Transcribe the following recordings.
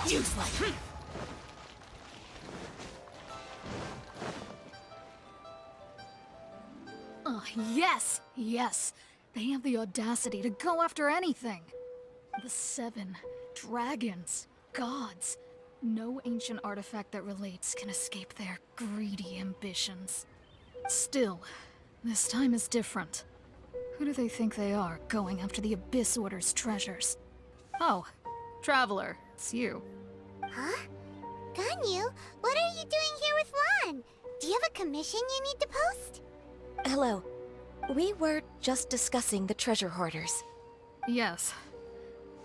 Dainsleif! Oh, yes! Yes! They have the audacity to go after anything! The 7 dragons, gods. No ancient artifact that relates can escape their greedy ambitions. Still, this time is different. Who do they think they are, going after the Abyss Order's treasures? Oh, Traveler, it's you. Huh? Ganyu, what are you doing here with Lan? Do you have a commission you need to post? Hello. We were just discussing the treasure hoarders. Yes.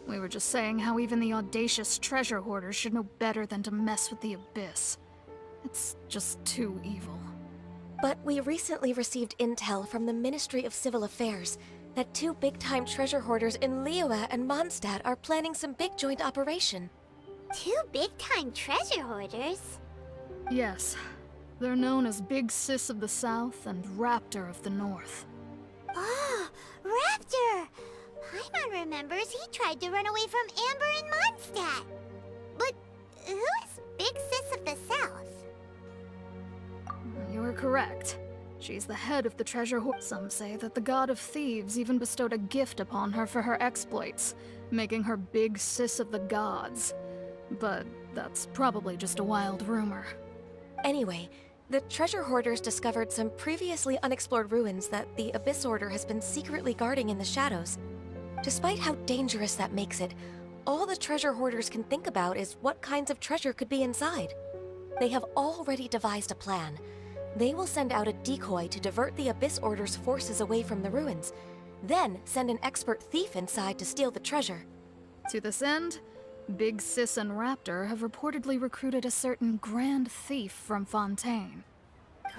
We were just saying how even the audacious treasure hoarders should know better than to mess with the Abyss. It's just too evil. But we recently received intel from the Ministry of Civil Affairs that 2 big-time treasure hoarders in Liyue and Mondstadt are planning some big joint operation. 2 big-time treasure hoarders? Yes. They're known as Big Sis of the South and Raptor of the North. Oh, Raptor! Paimon remembers he tried to run away from Amber in Mondstadt. But who is Big Sis of the South? You are correct. She's the head of the treasure hoard. Some say that the god of thieves even bestowed a gift upon her for her exploits, making her Big Sis of the gods. But that's probably just a wild rumor. Anyway, the treasure hoarders discovered some previously unexplored ruins that the Abyss Order has been secretly guarding in the shadows. Despite how dangerous that makes it, all the treasure hoarders can think about is what kinds of treasure could be inside. They have already devised a plan. They will send out a decoy to divert the Abyss Order's forces away from the ruins, then send an expert thief inside to steal the treasure. To this end, Big Sis and Raptor have reportedly recruited a certain Grand Thief from Fontaine.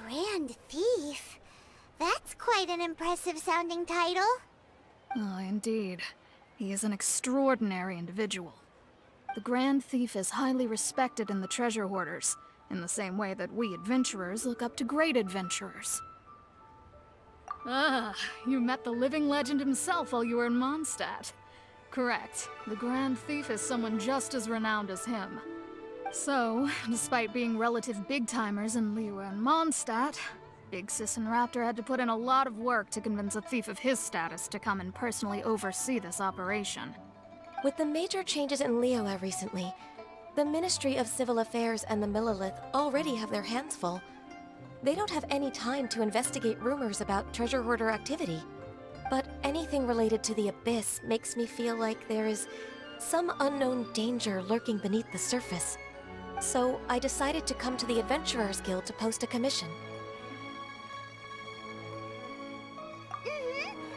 Grand Thief? That's quite an impressive sounding title. Oh, indeed. He is an extraordinary individual. The Grand Thief is highly respected in the treasure hoarders, in the same way that we adventurers look up to great adventurers. Ah, you met the living legend himself while you were in Mondstadt. Correct. The Grand Thief is someone just as renowned as him. So, despite being relative big-timers in Liyue and Mondstadt, Big Sis and Raptor had to put in a lot of work to convince a thief of his status to come and personally oversee this operation. With the major changes in Liyue recently, the Ministry of Civil Affairs and the Millelith already have their hands full. They don't have any time to investigate rumors about treasure hoarder activity. But anything related to the Abyss makes me feel like there is some unknown danger lurking beneath the surface. So I decided to come to the Adventurers Guild to post a commission.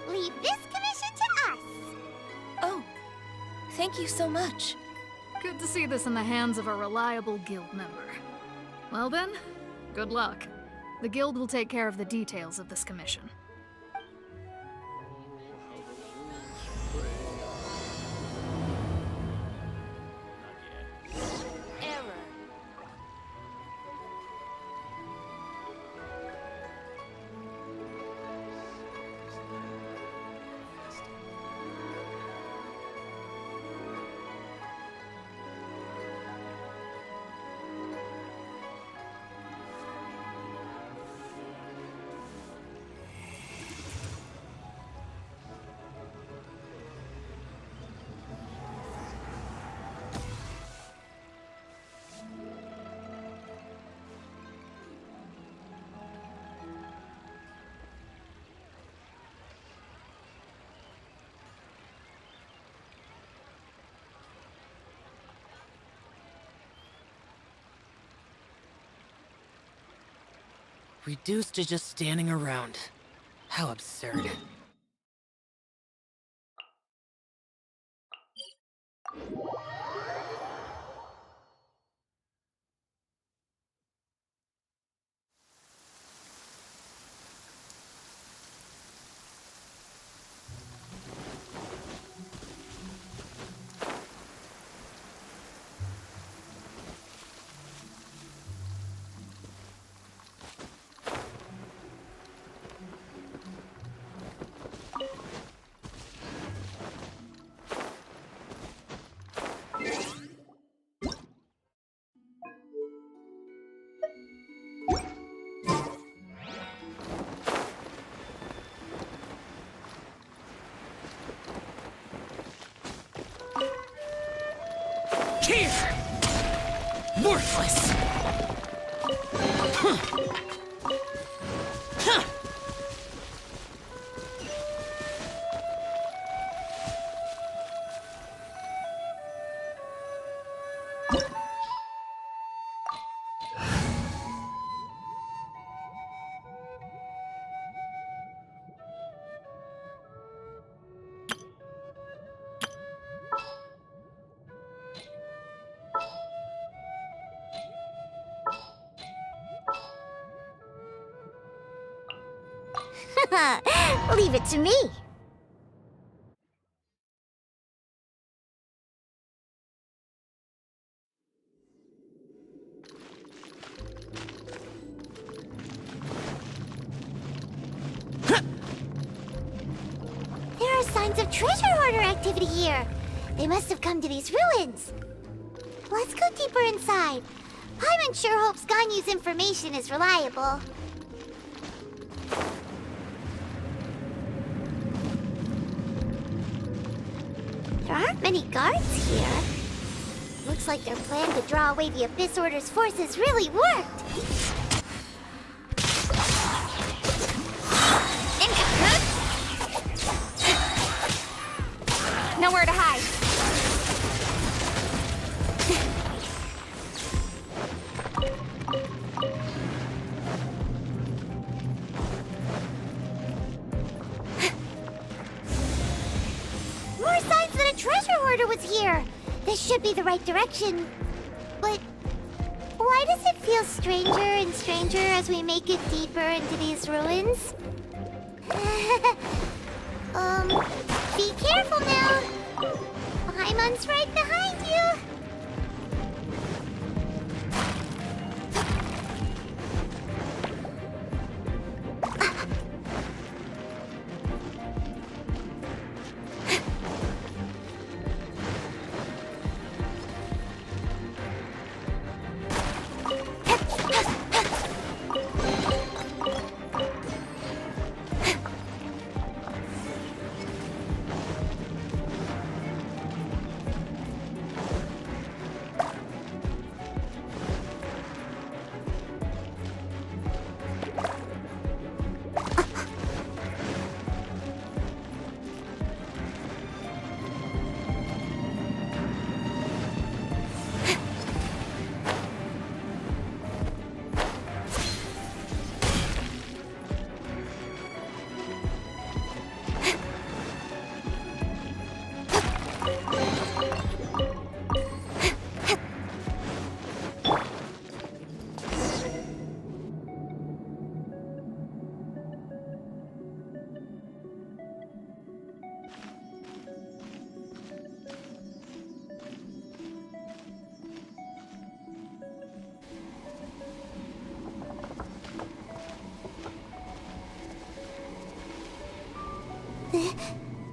Leave this commission to us. Oh, thank you so much. Good to see this in the hands of a reliable guild member. Well then, good luck. The guild will take care of the details of this commission. Reduced to just standing around. How absurd. Here! Worthless! Huh. Huh. Leave it to me. There are signs of treasure hoarder activity here. They must have come to these ruins. Let's go deeper inside. Paimon sure hopes Ganyu's information is reliable. There aren't many guards here. Looks like their plan to draw away the Abyss Order's forces really worked. Nowhere to hide. More signs that a treasure hoarder was here. This should be the right direction. But why does it feel stranger and stranger as we make it deeper into these ruins? Be careful now. Paimon's right behind you.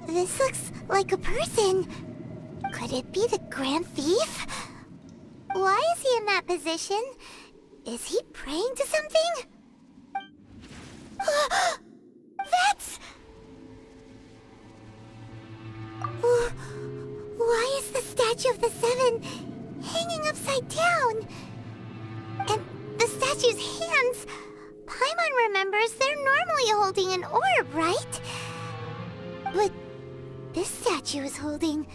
This looks like a person. Could it be the Grand Thief? Why is he in that position? Is he praying to something? That's... Why is the statue of the Seven hanging upside down? And the statue's hands... Paimon remembers they're normally holding an orb, right? But this statue is holding...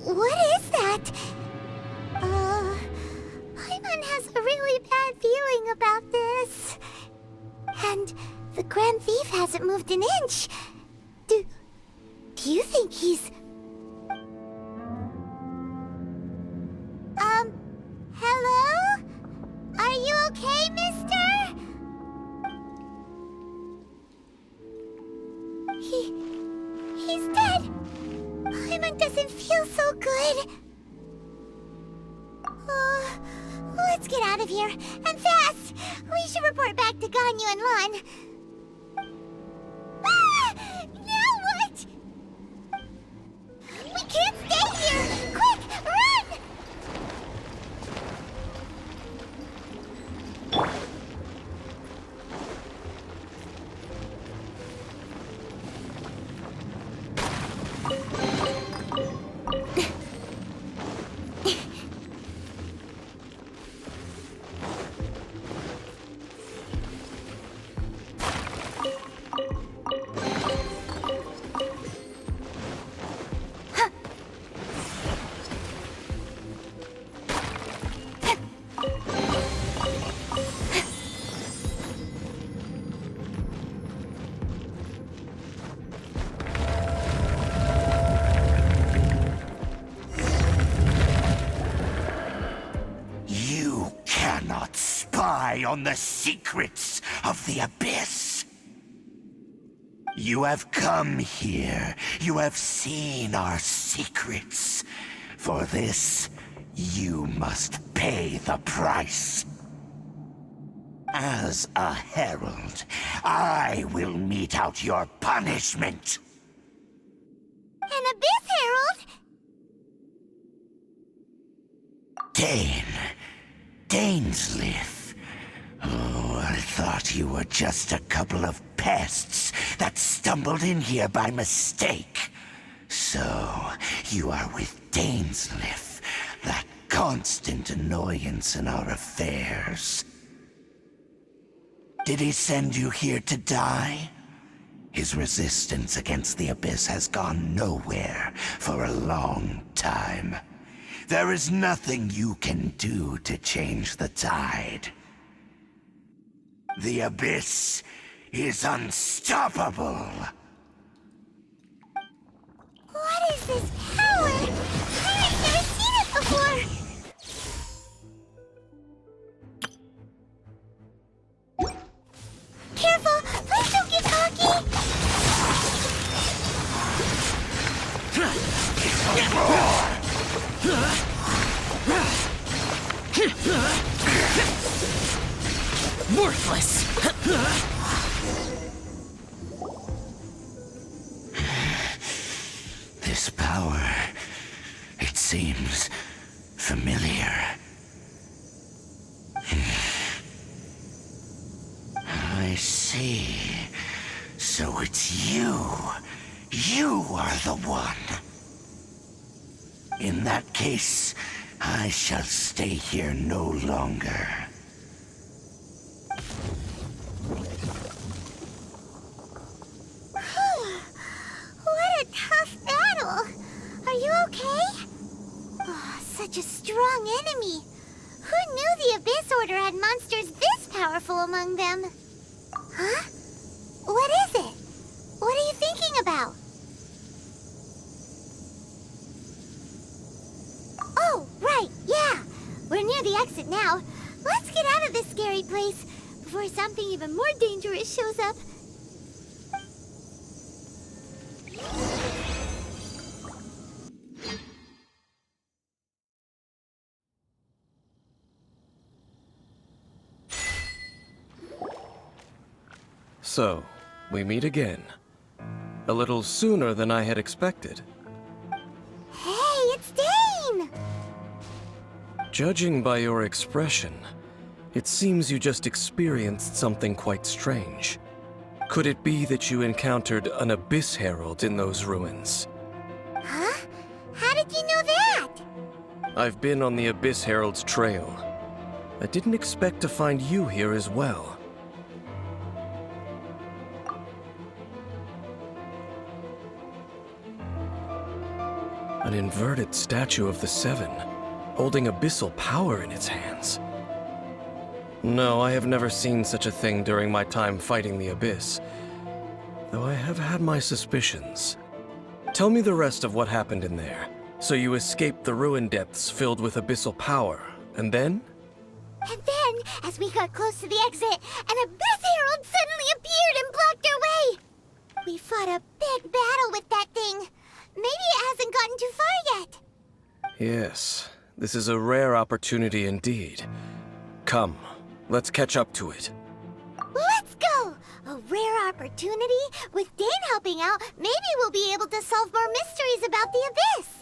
What is that? Paimon has a really bad feeling about this. And the Grand Thief hasn't moved an inch. Do you think he's... Hello? Are you okay, mister? He's dead. Paimon doesn't feel so good. Let's get out of here, and fast! We should report back to Ganyu and Lan. Ah! Now what? We can't stay here! Quick, run! eye on the secrets of the Abyss. You have come here. You have seen our secrets. For this, you must pay the price. As a herald, I will mete out your punishment. An Abyss Herald? Dainsleif. Oh, I thought you were just a couple of pests that stumbled in here by mistake. So, you are with Dainsleif, that constant annoyance in our affairs. Did he send you here to die? His resistance against the Abyss has gone nowhere for a long time. There is nothing you can do to change the tide. The Abyss is unstoppable. What is this power? I've never seen it before! Careful! Please don't get cocky! Worthless! This power, it seems familiar. I see. So it's you. You are the one. In that case, I shall stay here no longer. What a tough battle! Are you okay? Oh, such a strong enemy. Who knew the Abyss Order had monsters this powerful among them? Huh? What is it? What are you thinking about? Oh, right, yeah. We're near the exit now. Let's get out of this scary place before something even more dangerous shows up. So, we meet again. A little sooner than I had expected. Hey, it's Dane! Judging by your expression, it seems you just experienced something quite strange. Could it be that you encountered an Abyss Herald in those ruins? Huh? How did you know that? I've been on the Abyss Herald's trail. I didn't expect to find you here as well. An inverted statue of the Seven, holding abyssal power in its hands. No, I have never seen such a thing during my time fighting the Abyss, though I have had my suspicions. Tell me the rest of what happened in there. So you escaped the ruin depths filled with abyssal power, and then? And then, as we got close to the exit, an Abyss Herald suddenly appeared and blocked our way! We fought a big battle with that thing. Maybe it hasn't gotten too far yet. Yes, this is a rare opportunity indeed. Come, let's catch up to it. Let's go! A rare opportunity? With Dane helping out, maybe we'll be able to solve more mysteries about the Abyss.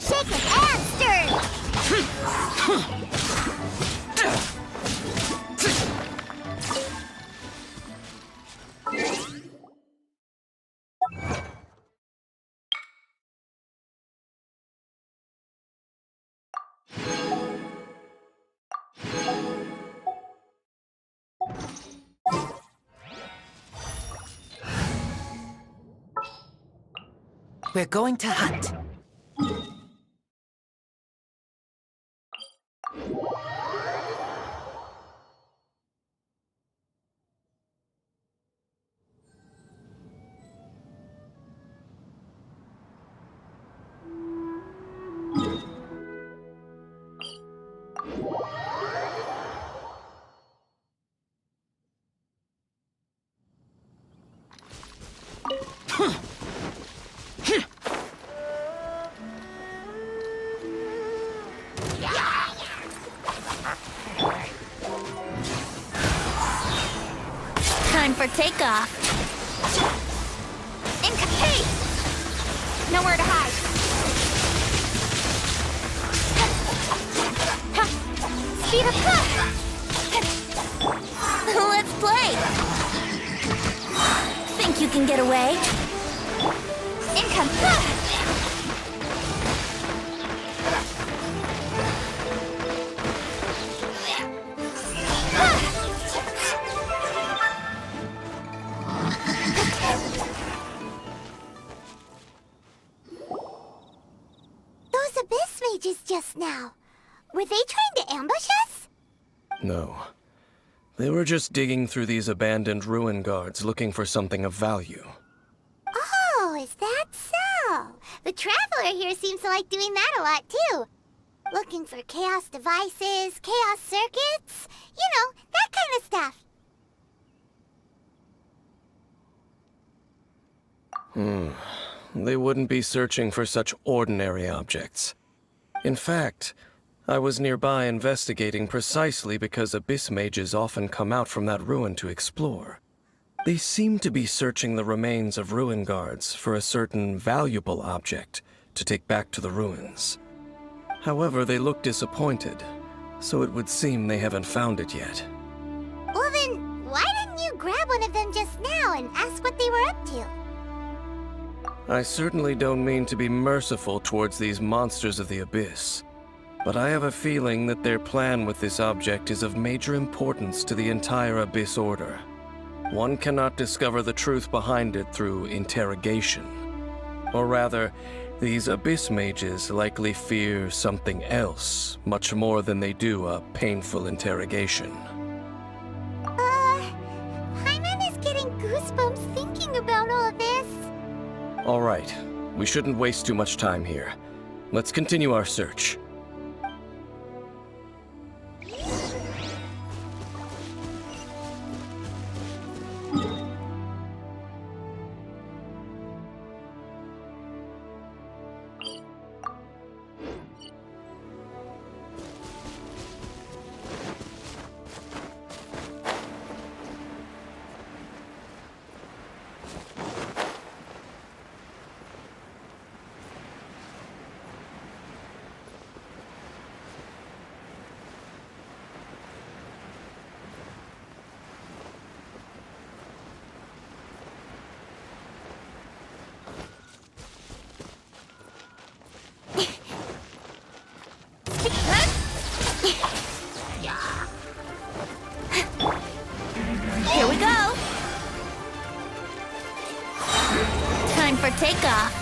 Shaken and stirred! We're going to hunt. Time for takeoff. Hey! Nowhere to hide. Speed up. Let's play. Think you can get away? Income. Those abyss mages just now. Were they trying to ambush us? No. They were just digging through these abandoned ruin guards looking for something of value. Oh, is that so? The Traveler here seems to like doing that a lot, too. Looking for chaos devices, chaos circuits, you know, that kind of stuff. They wouldn't be searching for such ordinary objects. In fact, I was nearby investigating precisely because abyss mages often come out from that ruin to explore. They seem to be searching the remains of ruin guards for a certain valuable object to take back to the ruins. However, they look disappointed, so it would seem they haven't found it yet. Well then, why didn't you grab one of them just now and ask what they were up to? I certainly don't mean to be merciful towards these monsters of the abyss, but I have a feeling that their plan with this object is of major importance to the entire Abyss Order. One cannot discover the truth behind it through interrogation. Or rather, these Abyss mages likely fear something else, much more than they do a painful interrogation. Paimon is getting goosebumps thinking about all this. All right, we shouldn't waste too much time here. Let's continue our search. Here we go. Time for takeoff.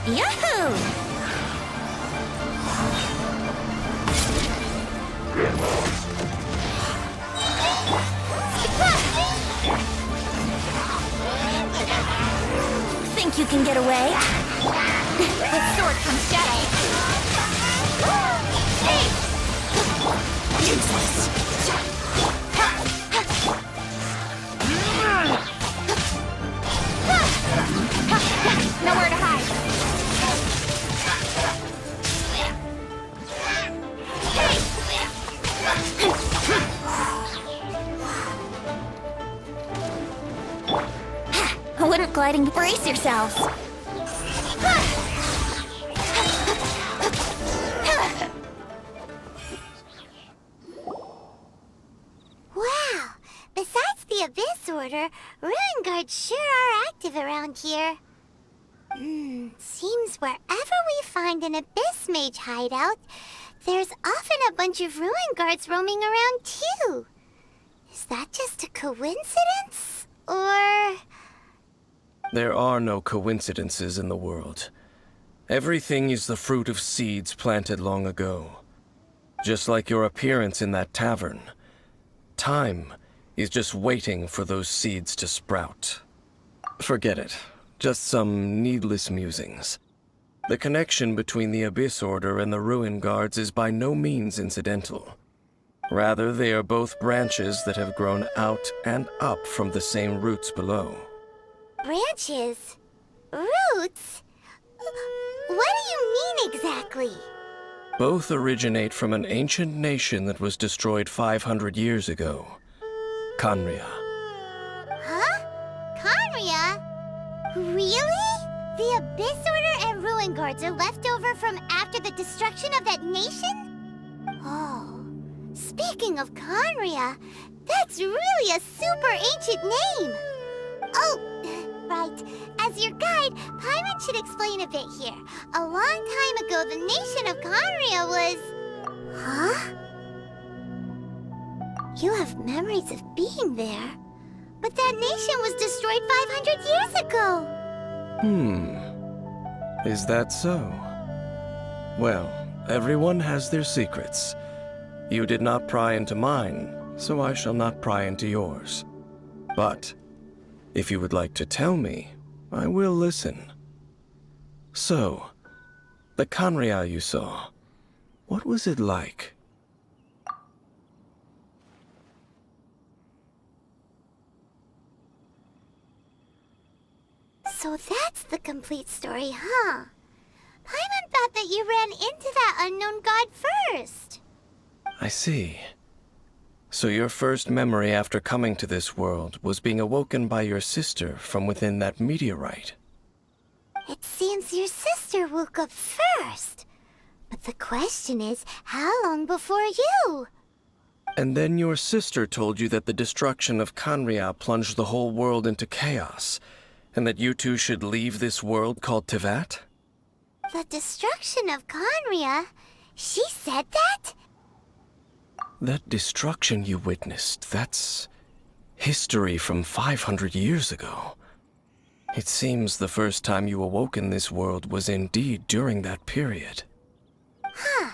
Yahoo! Think you can get away? With sword comes shadow. Hey! Useless. Nowhere to hide. Wouldn't gliding brace yourselves. Wow! Besides the Abyss Order, Ruin Guards sure are active around here. Seems wherever we find an Abyss Mage hideout, there's often a bunch of Ruin Guards roaming around too. Is that just a coincidence? Or... There are no coincidences in the world. Everything is the fruit of seeds planted long ago. Just like your appearance in that tavern. Time is just waiting for those seeds to sprout. Forget it. Just some needless musings. The connection between the Abyss Order and the Ruin Guards is by no means incidental. Rather, they are both branches that have grown out and up from the same roots below. Branches? Roots? What do you mean exactly? Both originate from an ancient nation that was destroyed 500 years ago. Khaenri'ah. Huh? Khaenri'ah? Really? The Abyss Order and Ruin Guards are left over from after the destruction of that nation? Oh, speaking of Khaenri'ah, that's really a super ancient name. Oh, right. As your guide, Paimon should explain a bit here. A long time ago, the nation of Khaenri'ah was... Huh? You have memories of being there. But that nation was destroyed 500 years ago. Is that so? Well, everyone has their secrets. You did not pry into mine, so I shall not pry into yours. But, if you would like to tell me, I will listen. So, the Khaenri'ah you saw, what was it like? So that's the complete story, huh? Paimon thought that you ran into that unknown god first. I see. So your first memory after coming to this world was being awoken by your sister from within that meteorite. It seems your sister woke up first. But the question is, how long before you? And then your sister told you that the destruction of Khaenri'ah plunged the whole world into chaos, and that you two should leave this world called Teyvat? The destruction of Khaenri'ah? She said that? That destruction you witnessed, that's history from 500 years ago. It seems the first time you awoke in this world was indeed during that period. Huh.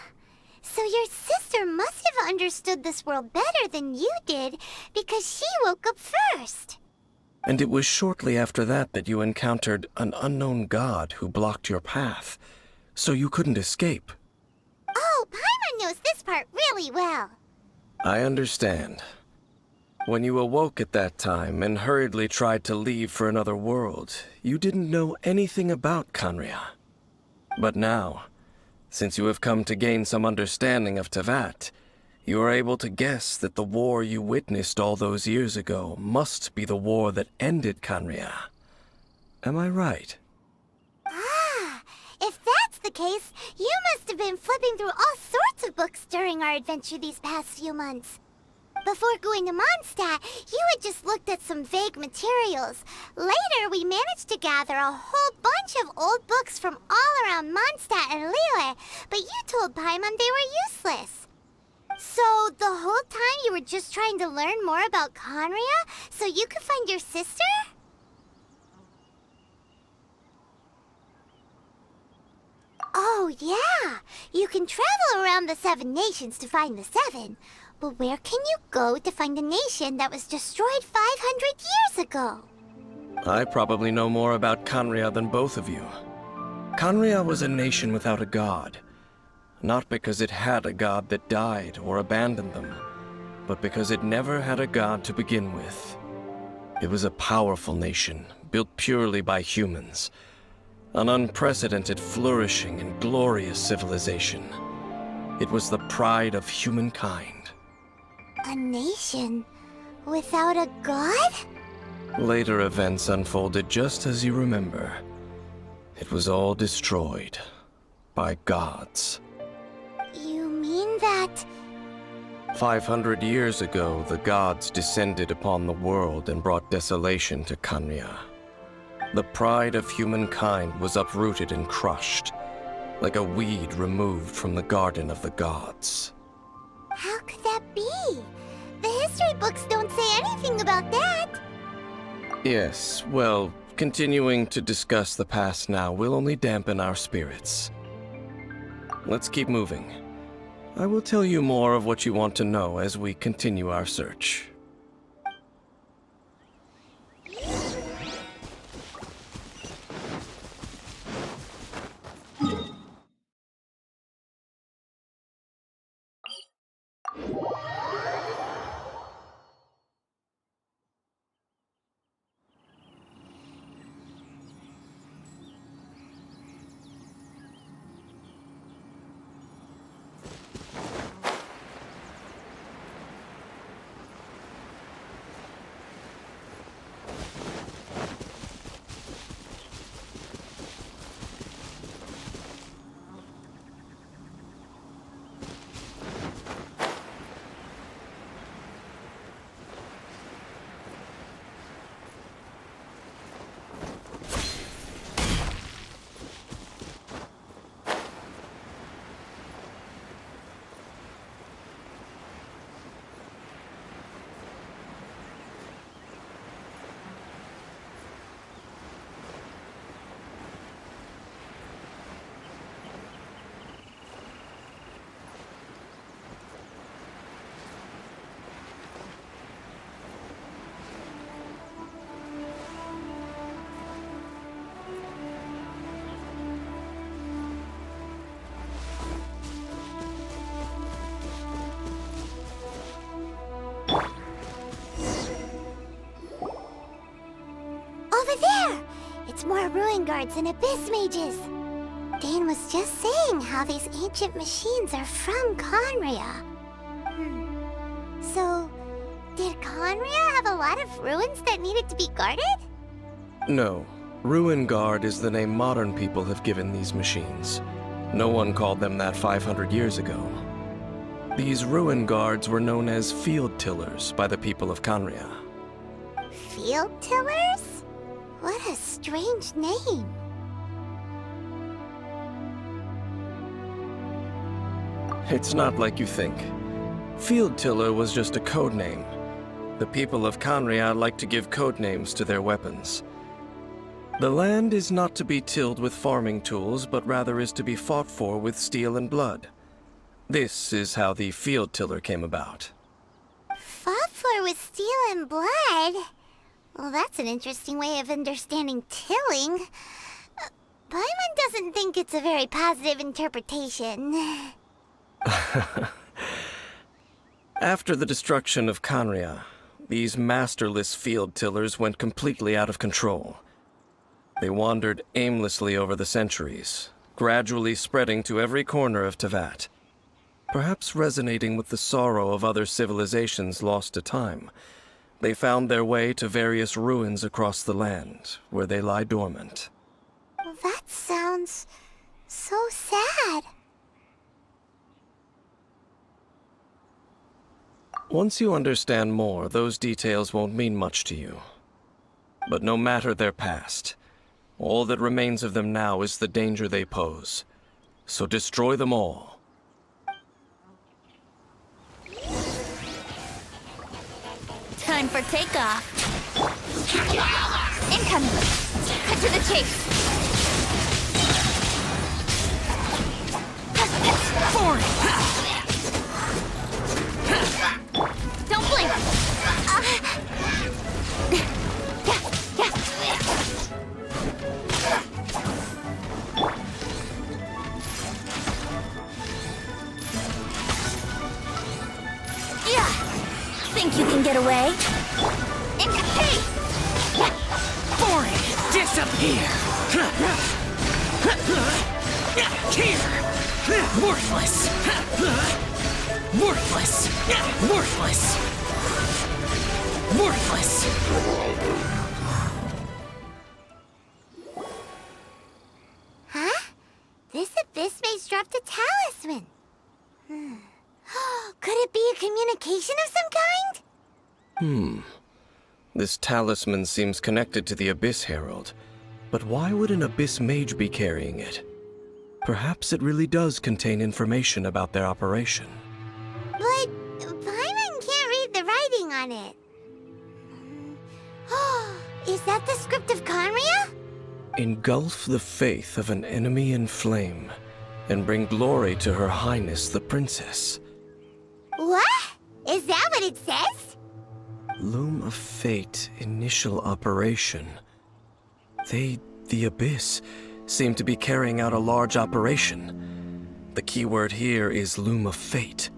So your sister must have understood this world better than you did, because she woke up first. And it was shortly after that that you encountered an unknown god who blocked your path, so you couldn't escape. Oh, Paimon knows this part really well. I understand. When you awoke at that time and hurriedly tried to leave for another world, you didn't know anything about Khaenri'ah. But now, since you have come to gain some understanding of Teyvat, you are able to guess that the war you witnessed all those years ago must be the war that ended Khaenri'ah. Am I right? Ah, if that's the case, you must have been flipping through all sorts of books during our adventure these past few months. Before going to Mondstadt, you had just looked at some vague materials. Later, we managed to gather a whole bunch of old books from all around Mondstadt and Liyue, but you told Paimon they were useless. So, the whole time you were just trying to learn more about Khaenri'ah so you could find your sister? Oh, yeah! You can travel around the 7 nations to find the 7. But where can you go to find a nation that was destroyed 500 years ago? I probably know more about Khaenri'ah than both of you. Khaenri'ah was a nation without a god. Not because it had a god that died or abandoned them, but because it never had a god to begin with. It was a powerful nation, built purely by humans. An unprecedented, flourishing, and glorious civilization. It was the pride of humankind. A nation without a god? Later events unfolded just as you remember. It was all destroyed by gods. You mean that... 500 years ago, the gods descended upon the world and brought desolation to Khaenri'ah. The pride of humankind was uprooted and crushed, like a weed removed from the garden of the gods. How could that be? The history books don't say anything about that. Yes, well, Continuing to discuss the past now will only dampen our spirits. Let's keep moving. I will tell you more of what you want to know as we continue our search. Over there! It's more ruin guards and abyss mages. Dane was just saying how these ancient machines are from Conria. So, did Conria have a lot of ruins that needed to be guarded? No. Ruin Guard is the name modern people have given these machines. No one called them that 500 years ago. These Ruin Guards were known as Field Tillers by the people of Conria. Field tillers? What a strange name. It's not like you think. Field Tiller was just a code name. The people of Conria like to give code names to their weapons. The land is not to be tilled with farming tools, but rather is to be fought for with steel and blood. This is how the Field Tiller came about. Fought for with steel and blood? Well, that's an interesting way of understanding tilling. Paimon doesn't think it's a very positive interpretation. After the destruction of Conria, these masterless field tillers went completely out of control. They wandered aimlessly over the centuries, gradually spreading to every corner of Teyvat. Perhaps resonating with the sorrow of other civilizations lost to time, they found their way to various ruins across the land, where they lie dormant. Well, that sounds so sad. Once you understand more, those details won't mean much to you. But no matter their past, all that remains of them now is the danger they pose. So destroy them all. Time for takeoff. Incoming. Cut to the chase. Don't blink. Think you can get away? Hey! Boring! Disappear! Here! Worthless! Worthless! Worthless! Worthless! Huh? This abyss maze dropped a talisman. Could it be a communication of some kind? This talisman seems connected to the Abyss Herald. But why would an Abyss Mage be carrying it? Perhaps it really does contain information about their operation. But Paimon can't read the writing on it. Is that the script of Conria? Engulf the faith of an enemy in flame, and bring glory to Her Highness the Princess. What? Is that what it says? Loom of Fate initial operation. They, the Abyss, seem to be carrying out a large operation. The keyword here is Loom of Fate.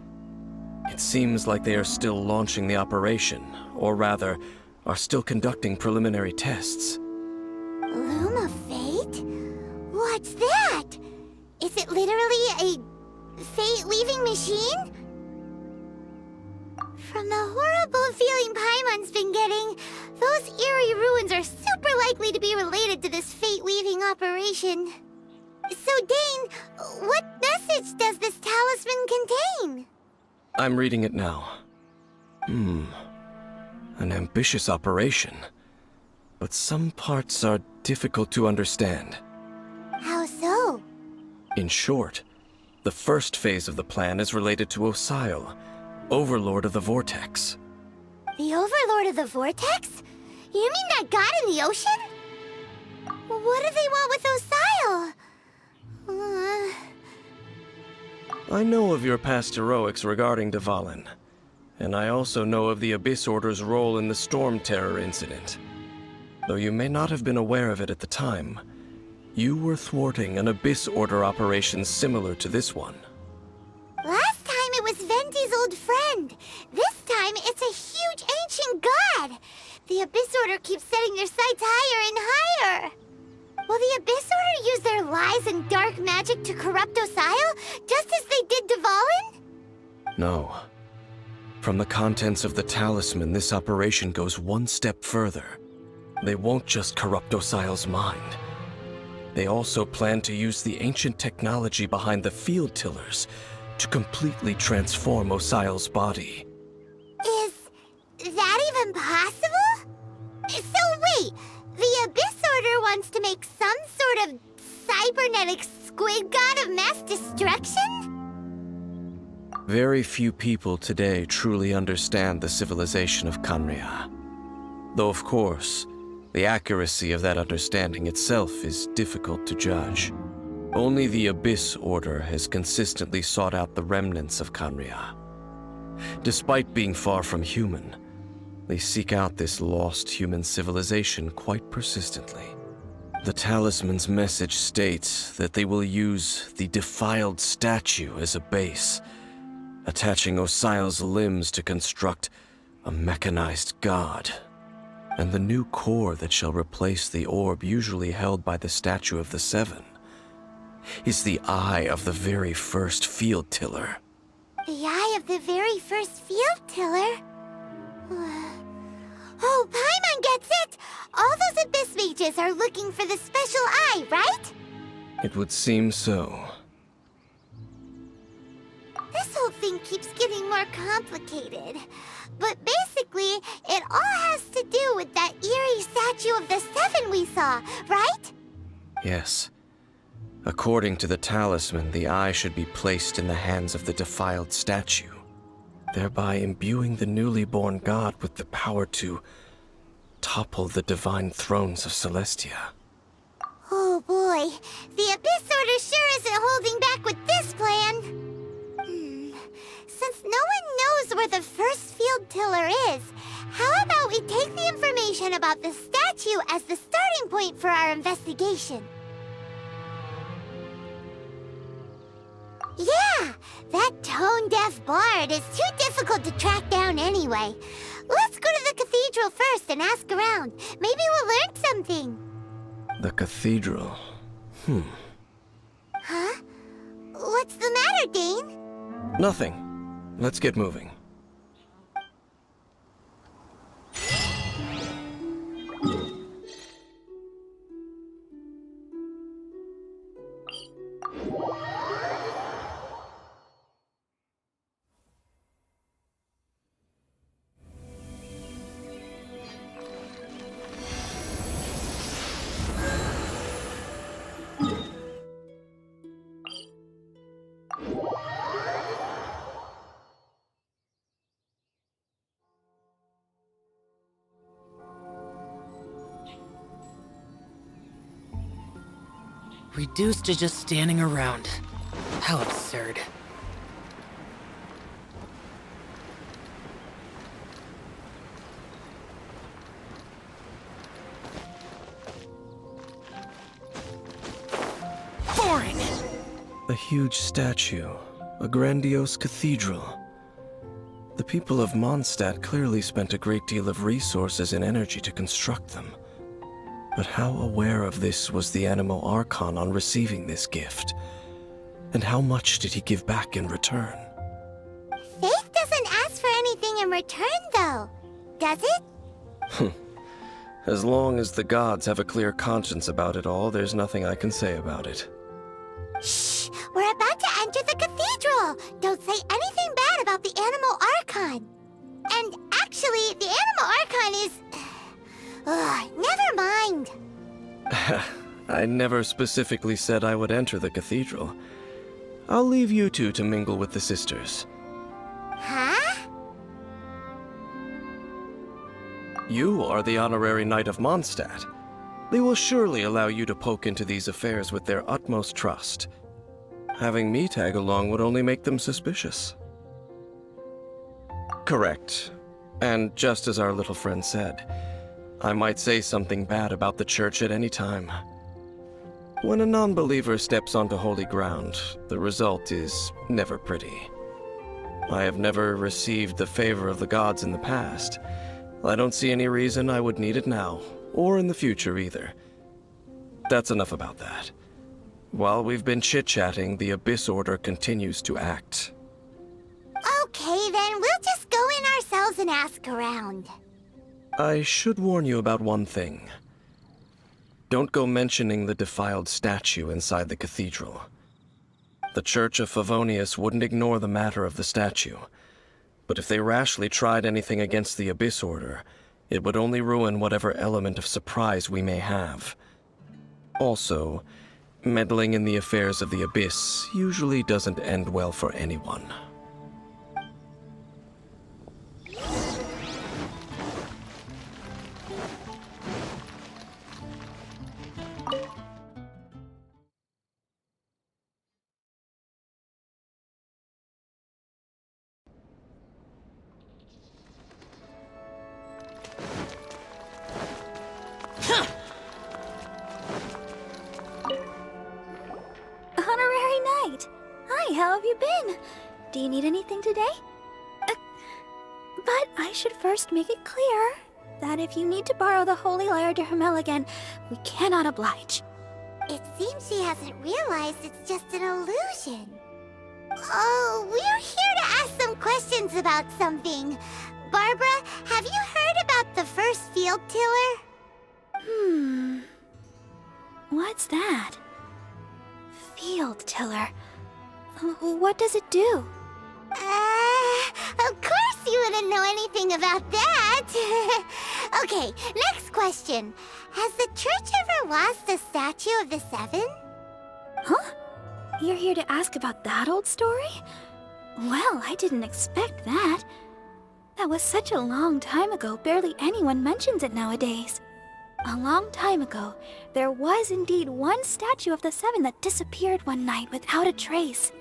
It seems like they are still launching the operation, or rather, are still conducting preliminary tests. Loom of Fate? What's that? Is it literally a fate-weaving machine? From the horrible feeling Paimon's been getting, those eerie ruins are super likely to be related to this fate-weaving operation. So, Dane, what message does this talisman contain? I'm reading it now. An ambitious operation. But some parts are difficult to understand. How so? In short, the first phase of the plan is related to Osile, Overlord of the Vortex. The Overlord of the Vortex? You mean that god in the ocean? What do they want with Osile? I know of your past heroics regarding Dvalin, and I also know of the Abyss Order's role in the Storm Terror incident. Though you may not have been aware of it at the time, you were thwarting an Abyss Order operation similar to this one. Last time it was Venti's old friend. This time it's a huge ancient god. The Abyss Order keeps setting their sights higher and higher. Will the Abyss Order use their lies and dark magic to corrupt Osile, just as they did Dvalin? No. From the contents of the talisman, this operation goes one step further. They won't just corrupt Osile's mind. They also plan to use the ancient technology behind the field tillers to completely transform Osile's body. Is that even possible? So wait, the Abyss Order wants to make some sort of cybernetic squid god of mass destruction? Very few people today truly understand the civilization of Conria. Though of course, the accuracy of that understanding itself is difficult to judge. Only the Abyss Order has consistently sought out the remnants of Conria. Despite being far from human, they seek out this lost human civilization quite persistently. The talisman's message states that they will use the defiled statue as a base, attaching Osile's limbs to construct a mechanized god. And the new core that shall replace the orb usually held by the Statue of the Seven is the eye of the very first field tiller. The eye of the very first field tiller? Oh, Paimon gets it! All those Abyss mages are looking for the special eye, right? It would seem so. This whole thing keeps getting more complicated. But basically, it all has to do with that eerie Statue of the Seven we saw, right? Yes. According to the talisman, the eye should be placed in the hands of the defiled statue, thereby imbuing the newly born god with the power to topple the divine thrones of Celestia. Oh boy, the Abyss Order sure isn't holding back with this plan. Since no one knows where the first field tiller is, how about we take the information about the statue as the starting point for our investigation? Yeah, that tone-deaf bard is too difficult to track down anyway. Let's go to the cathedral first and ask around. Maybe we'll learn something. The cathedral. Huh? What's the matter, Dane? Nothing. Let's get moving. Reduced to just standing around. How absurd. Boring! A huge statue, a grandiose cathedral. The people of Mondstadt clearly spent a great deal of resources and energy to construct them. But how aware of this was the Animo Archon on receiving this gift? And how much did he give back in return? Faith doesn't ask for anything in return, though, does it? As long as the gods have a clear conscience about it all, there's nothing I can say about it. Shh! We're about to enter the cathedral! Don't say anything bad about the Animo Archon! And actually, the Animo Archon is... never mind! I never specifically said I would enter the cathedral. I'll leave you two to mingle with the sisters. Huh? You are the honorary knight of Mondstadt. They will surely allow you to poke into these affairs with their utmost trust. Having me tag along would only make them suspicious. Correct. And just as our little friend said, I might say something bad about the church at any time. When a non-believer steps onto holy ground, the result is never pretty. I have never received the favor of the gods in the past. I don't see any reason I would need it now, or in the future either. That's enough about that. While we've been chit-chatting, the Abyss Order continues to act. Okay, then we'll just go in ourselves and ask around. I should warn you about one thing. Don't go mentioning the defiled statue inside the cathedral. The Church of Favonius wouldn't ignore the matter of the statue, but if they rashly tried anything against the Abyss Order, it would only ruin whatever element of surprise we may have. Also, meddling in the affairs of the Abyss usually doesn't end well for anyone. Honorary Knight! Hi, how have you been? Do you need anything today? But I should first make it clear that if you need to borrow the Holy Lyre to Hermel again, we cannot oblige. It seems she hasn't realized it's just an illusion. Oh, we're here to ask some questions about something. Barbara, have you heard about the first field tiller? What's that? Field tiller. What does it do? Of course you wouldn't know anything about that. Okay, next question. Has the church ever lost a statue of the Seven? Huh? You're here to ask about that old story? Well, I didn't expect that. That was such a long time ago, barely anyone mentions it nowadays. A long time ago, there was indeed one statue of the Seven that disappeared one night without a trace.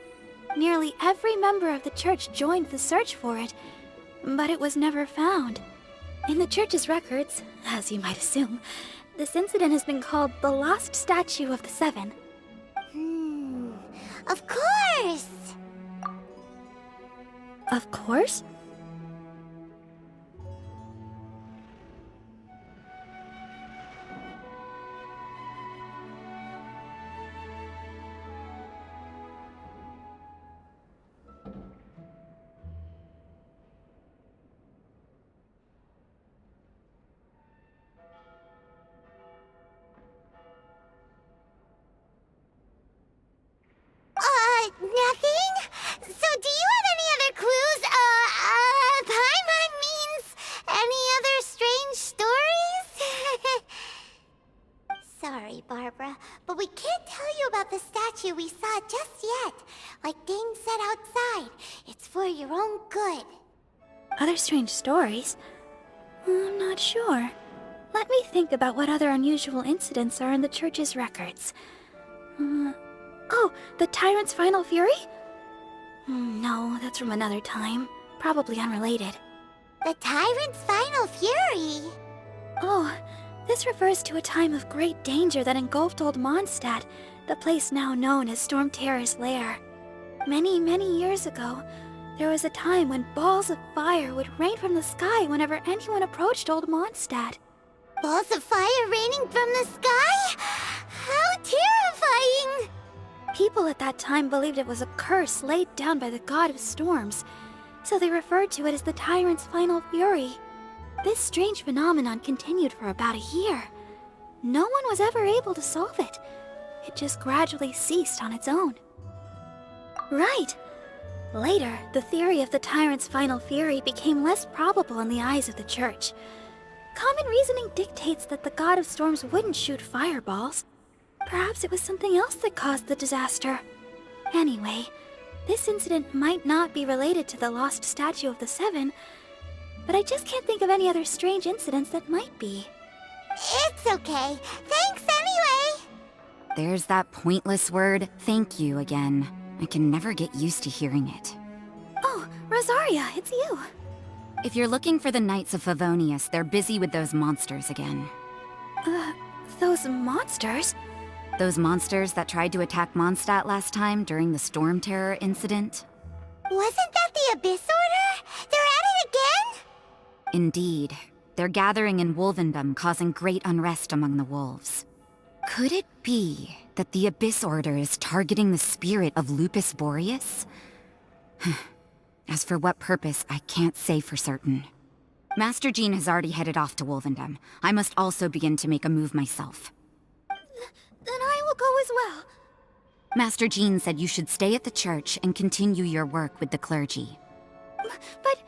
Nearly every member of the church joined the search for it, but it was never found. In the church's records, as you might assume, this incident has been called the Lost Statue of the Seven. Of course! Of course? Nothing? So do you have any other clues? Paimon means any other strange stories? Sorry, Barbara, but we can't tell you about the statue we saw just yet. Like Dane said outside, it's for your own good. Other strange stories? I'm not sure. Let me think about what other unusual incidents are in the church's records. Oh, the Tyrant's Final Fury? No, that's from another time. Probably unrelated. The Tyrant's Final Fury? Oh, this refers to a time of great danger that engulfed Old Mondstadt, the place now known as Storm Terror's lair. Many, many years ago, there was a time when balls of fire would rain from the sky whenever anyone approached Old Mondstadt. Balls of fire raining from the sky? How terrifying! People at that time believed it was a curse laid down by the god of storms, so they referred to it as the Tyrant's Final Fury. This strange phenomenon continued for about a year. No one was ever able to solve it. It just gradually ceased on its own. Right. Later, the theory of the Tyrant's Final Fury became less probable in the eyes of the Church. Common reasoning dictates that the god of storms wouldn't shoot fireballs. Perhaps it was something else that caused the disaster. Anyway, this incident might not be related to the lost statue of the Seven, but I just can't think of any other strange incidents that might be. It's okay. Thanks anyway. There's that pointless word, thank you, again. I can never get used to hearing it. Oh, Rosaria, it's you. If you're looking for the Knights of Favonius, they're busy with those monsters again. Those monsters? Those monsters that tried to attack Mondstadt last time during the Storm Terror incident? Wasn't that the Abyss Order? They're at it again? Indeed. They're gathering in Wolvendom, causing great unrest among the wolves. Could it be that the Abyss Order is targeting the spirit of Lupus Boreas? As for what purpose, I can't say for certain. Master Jean has already headed off to Wolvendom. I must also begin to make a move myself. Then I will go as well. Master Jean said you should stay at the church and continue your work with the clergy. But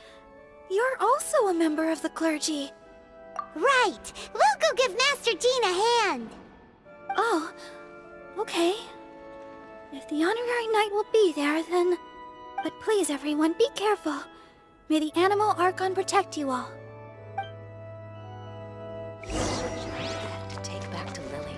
you're also a member of the clergy. Right. We'll go give Master Jean a hand. Oh, okay. If the honorary knight will be there, then... But please, everyone, be careful. May the Animal Archon protect you all. To take back to Lily.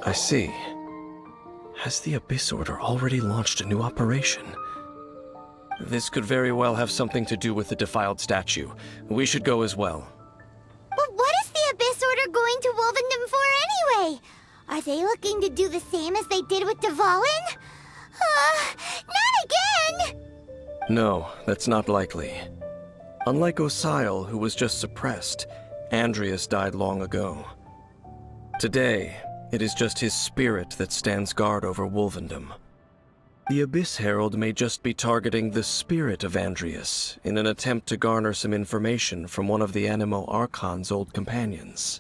I see. Has the Abyss Order already launched a new operation? This could very well have something to do with the defiled statue. We should go as well. But what is the Abyss Order going to Wolvendom for anyway? Are they looking to do the same as they did with Dvalin? Not again! No, that's not likely. Unlike Osile, who was just suppressed, Andreas died long ago. Today, it is just his spirit that stands guard over Wolvendom. The Abyss Herald may just be targeting the spirit of Andreas in an attempt to garner some information from one of the Animo Archon's old companions.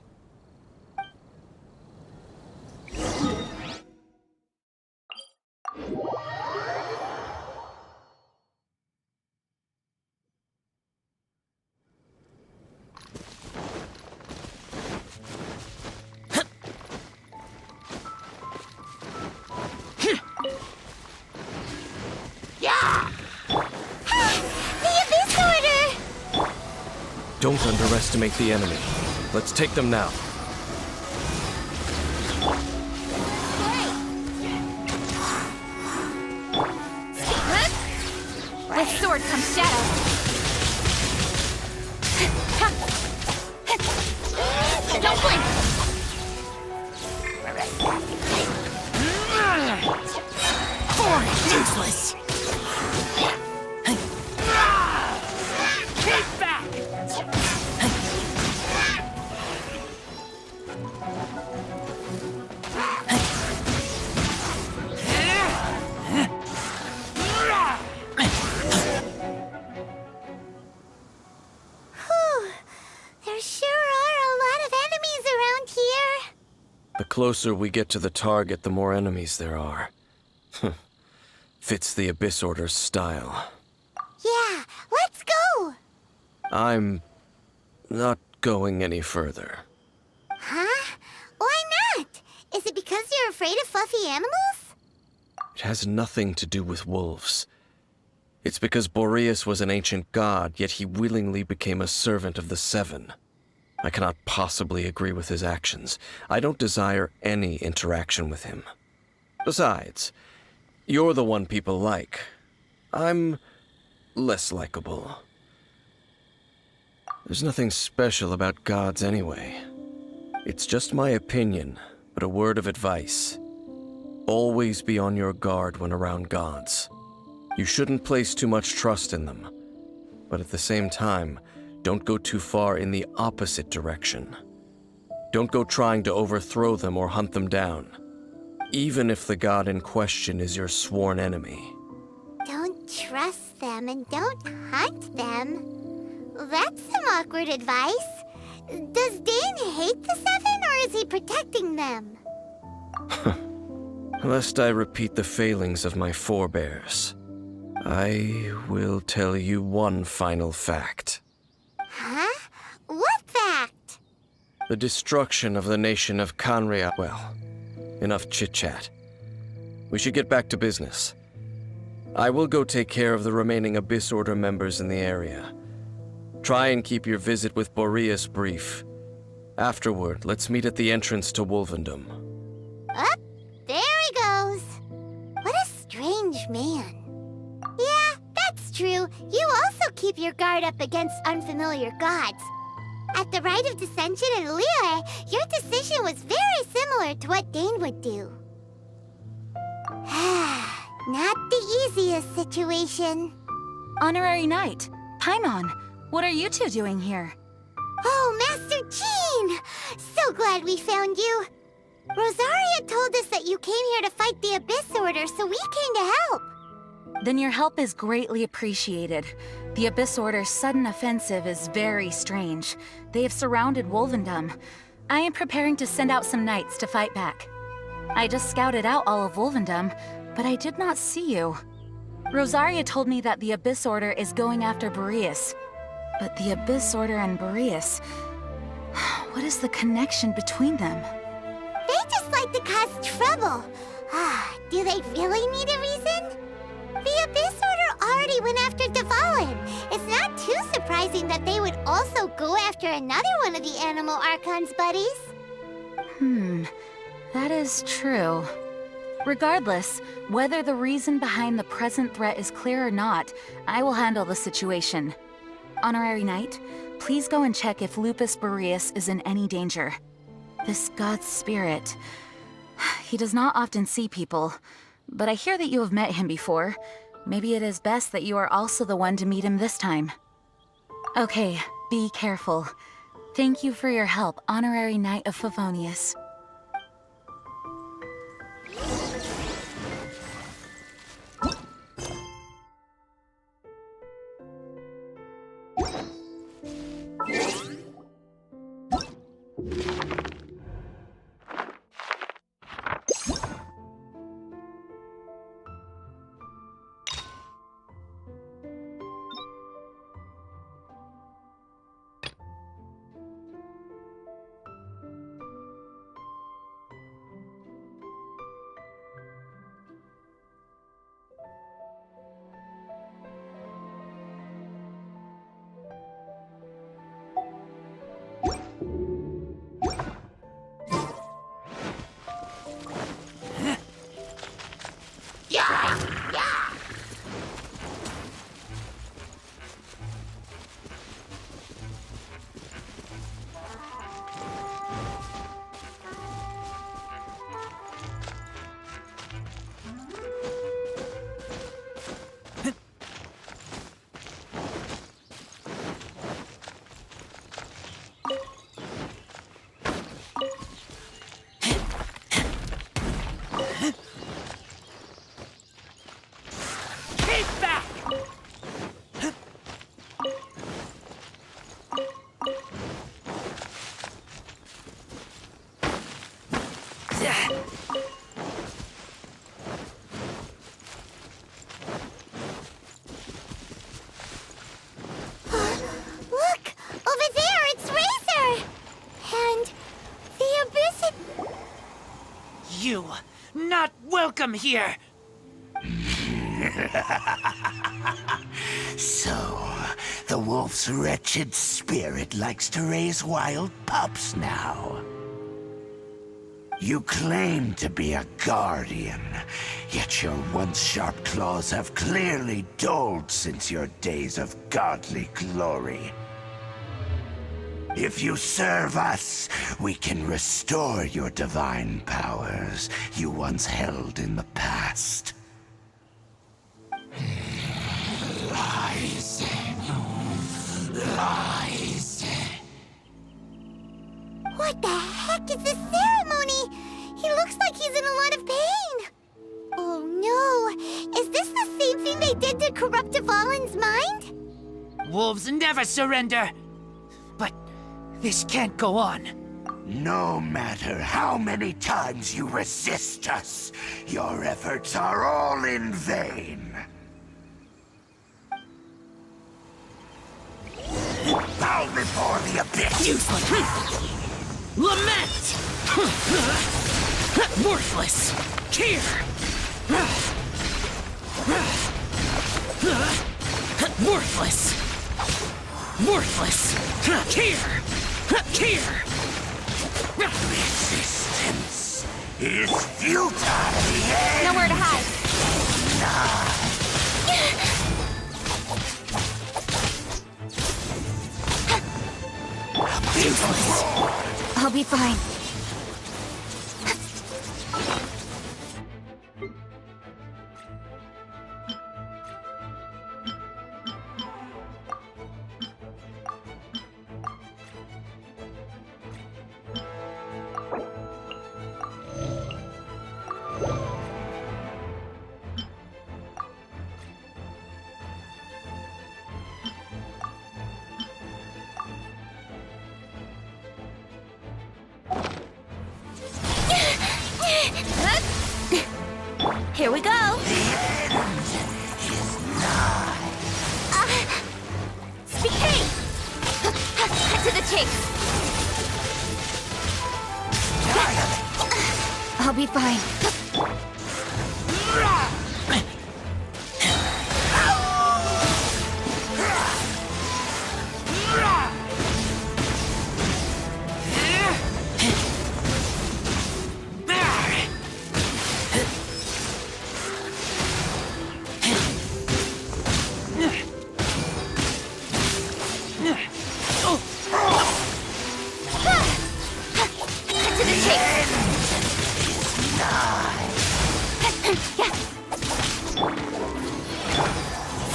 Don't underestimate the enemy. Let's take them now. With sword comes shadow. Don't blink! Useless! Keep back! There sure are a lot of enemies around here. The closer we get to the target, the more enemies there are. Fits the Abyss Order's style. Yeah, let's go! I'm not going any further. Huh? Why not? Is it because you're afraid of fluffy animals? It has nothing to do with wolves. It's because Boreas was an ancient god, yet he willingly became a servant of the Seven. I cannot possibly agree with his actions. I don't desire any interaction with him. Besides, you're the one people like. I'm less likable. There's nothing special about gods anyway. It's just my opinion, but a word of advice. Always be on your guard when around gods. You shouldn't place too much trust in them, but at the same time, don't go too far in the opposite direction. Don't go trying to overthrow them or hunt them down, even if the god in question is your sworn enemy. Don't trust them and don't hunt them. That's some awkward advice. Does Dane hate the Seven, or is he protecting them? Lest I repeat the failings of my forebears, I will tell you one final fact. Huh? What fact? The destruction of the nation of Canria. Well, enough chit-chat. We should get back to business. I will go take care of the remaining Abyss Order members in the area. Try and keep your visit with Boreas brief. Afterward, let's meet at the entrance to Wolvendom. Up, there he goes. What a strange man. Yeah, that's true. You also keep your guard up against unfamiliar gods. At the Rite of Dissension in Liyue, your decision was very similar to what Dane would do. Not the easiest situation. Honorary Knight, Paimon, what are you two doing here? Oh, Master Jean! So glad we found you. Rosaria told us that you came here to fight the Abyss Order, so we came to help. Then your help is greatly appreciated. The Abyss Order's sudden offensive is very strange. They have surrounded Wolvendom. I am preparing to send out some knights to fight back. I just scouted out all of Wolvendom, but I did not see you. Rosaria told me that the Abyss Order is going after Boreas. But the Abyss Order and Boreas... what is the connection between them? They just like to cause trouble. Do they really need a reason? The Abyss Order already went after Dvalin. It's not too surprising that they would also go after another one of the Animal Archon's buddies. That is true. Regardless, whether the reason behind the present threat is clear or not, I will handle the situation. Honorary Knight, please go and check if Lupus Boreas is in any danger. This god's spirit... he does not often see people, but I hear that you have met him before. Maybe it is best that you are also the one to meet him this time. Okay, be careful. Thank you for your help, Honorary Knight of Favonius. welcome here! So, the wolf's wretched spirit likes to raise wild pups now. You claim to be a guardian, yet your once sharp claws have clearly dulled since your days of godly glory. If you serve us, we can restore your divine powers you once held in the past. Lies. Lies. What the heck is this ceremony? He looks like he's in a lot of pain. Oh no, is this the same thing they did to corrupt Dvalin's mind? Wolves never surrender! But this can't go on. No matter how many times you resist us, your efforts are all in vain. Bow before the abyss! Useless! Lament! Worthless! Here! Worthless! Worthless! Here! Here! Resistance is futile! Nowhere to hide. Useless! I'll be fine. Here we go. Speed! Cut to the chase. I'll be fine.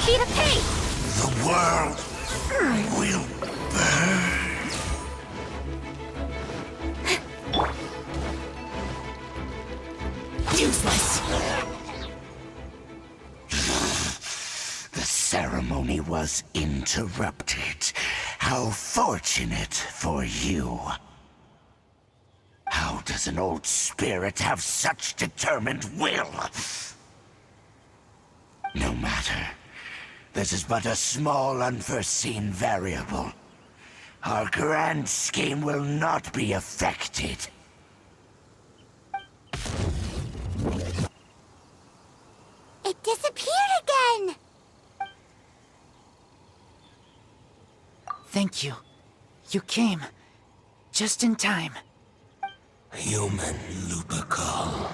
Speed of pace! The world will burn. Useless! The ceremony was interrupted. How fortunate for you. How does an old spirit have such determined will? No matter. This is but a small, unforeseen variable. Our grand scheme will not be affected. It disappeared again! Thank you. You came. Just in time. Human Lupercal.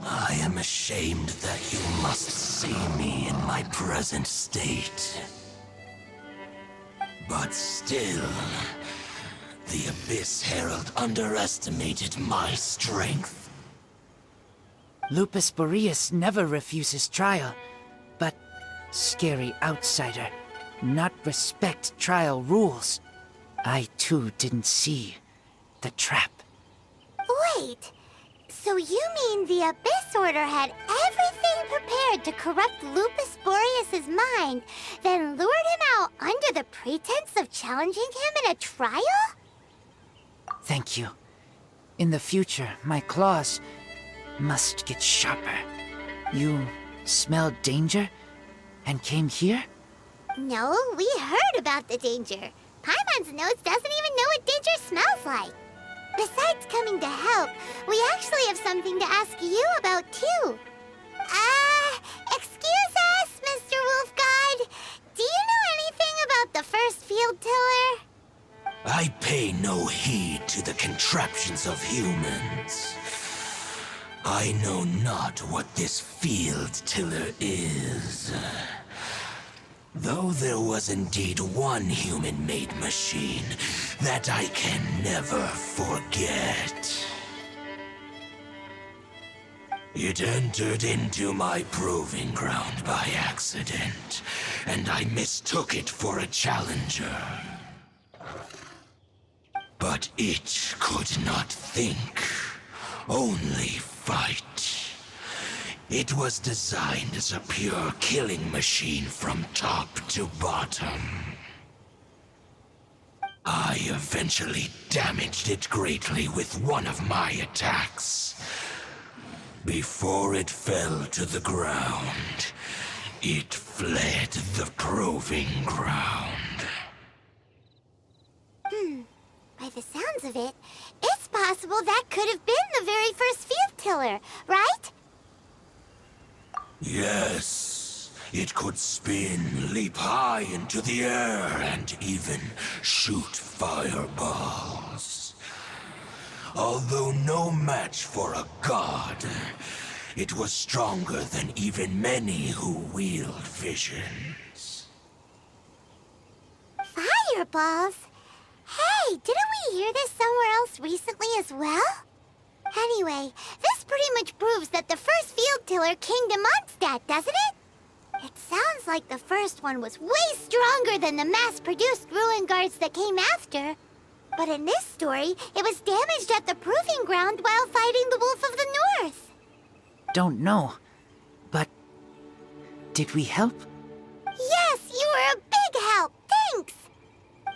I am ashamed that you must see me in my present state. But still, the Abyss Herald underestimated my strength. Lupus Boreas never refuses trial, but scary outsider, not respect trial rules. I too didn't see the trap. Wait, so you mean the Abyss Order had everything prepared to corrupt Lupus Boreas' mind, then lured him out under the pretense of challenging him in a trial? Thank you. In the future, my claws must get sharper. You smelled danger and came here? No, we heard about the danger. Paimon's nose doesn't even know what danger smells like. Besides coming to help, we actually have something to ask you about, too. Excuse us, Mr. Wolf God. Do you know anything about the first field tiller? I pay no heed to the contraptions of humans. I know not what this field tiller is. Though there was indeed one human-made machine that I can never forget. It entered into my proving ground by accident, and I mistook it for a challenger. But it could not think, only fight. It was designed as a pure killing machine from top to bottom. I eventually damaged it greatly with one of my attacks. Before it fell to the ground, it fled the proving ground. By the sounds of it, it's possible that could have been the very first field tiller, right? Yes, it could spin, leap high into the air, and even shoot fireballs. Although no match for a god, it was stronger than even many who wield visions. Fireballs? Hey, didn't we hear this somewhere else recently as well? Anyway, this pretty much proves that the first field tiller came to Mondstadt, doesn't it? It sounds like the first one was way stronger than the mass-produced ruin guards that came after. But in this story, it was damaged at the proving ground while fighting the Wolf of the North. Don't know. But did we help? Yes, you were a big help. Thanks.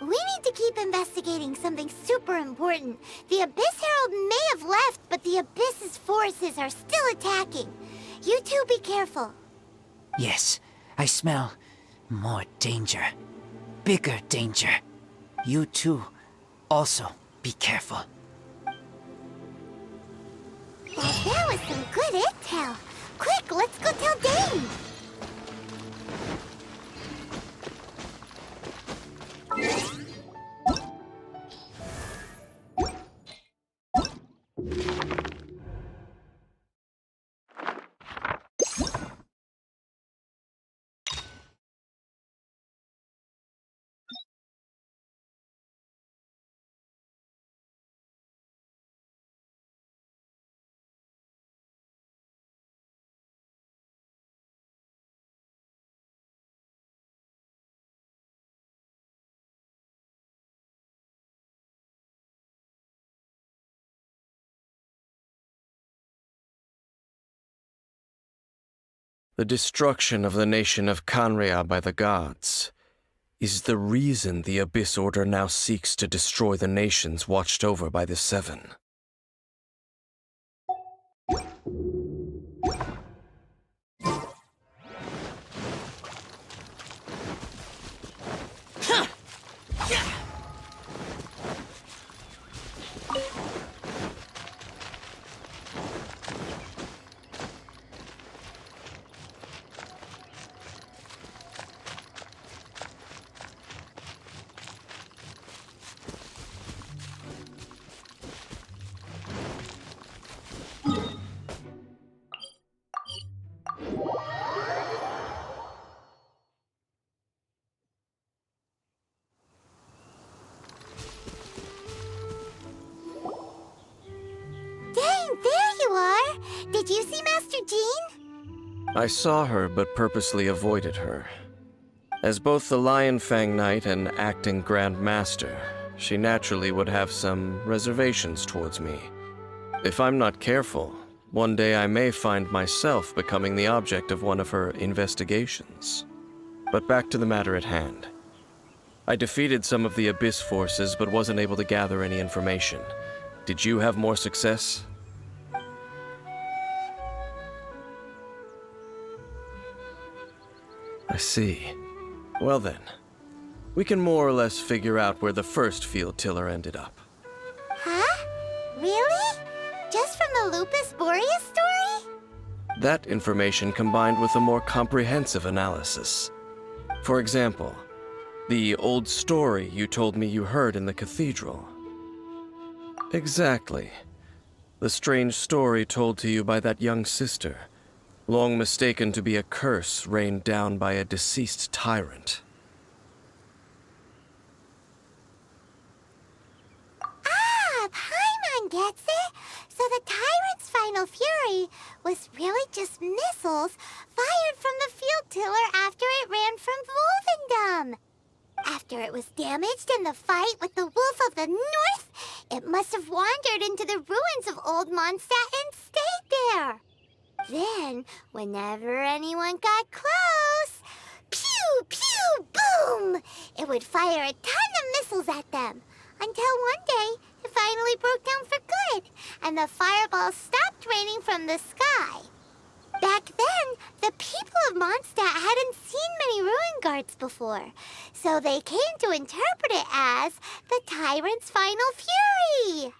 We need to keep investigating something super important. The Abyss Herald may have left, but the Abyss's forces are still attacking. You two be careful. Yes, I smell more danger. Bigger danger. You too, also be careful. Well, that was some good intel. Quick, let's go tell Dane. The destruction of the nation of Canria by the gods is the reason the Abyss Order now seeks to destroy the nations watched over by the Seven. Did you see Master Jean? I saw her, but purposely avoided her. As both the Lion Fang Knight and acting Grand Master, she naturally would have some reservations towards me. If I'm not careful, one day I may find myself becoming the object of one of her investigations. But back to the matter at hand. I defeated some of the Abyss forces, but wasn't able to gather any information. Did you have more success? I see. Well then, we can more or less figure out where the first field tiller ended up. Huh? Really? Just from the Lupus Boreas story? That information combined with a more comprehensive analysis. For example, the old story you told me you heard in the cathedral. Exactly. The strange story told to you by that young sister, long mistaken to be a curse rained down by a deceased tyrant. Ah, Paimon gets it! So the tyrant's final fury was really just missiles fired from the field tiller after it ran from Wolvendom. After it was damaged in the fight with the Wolf of the North, it must have wandered into the ruins of Old Mondstadt and stayed there. Then, whenever anyone got close, pew, pew, boom! It would fire a ton of missiles at them, until one day it finally broke down for good, and the fireballs stopped raining from the sky. Back then, the people of Mondstadt hadn't seen many ruin guards before, so they came to interpret it as the tyrant's final fury.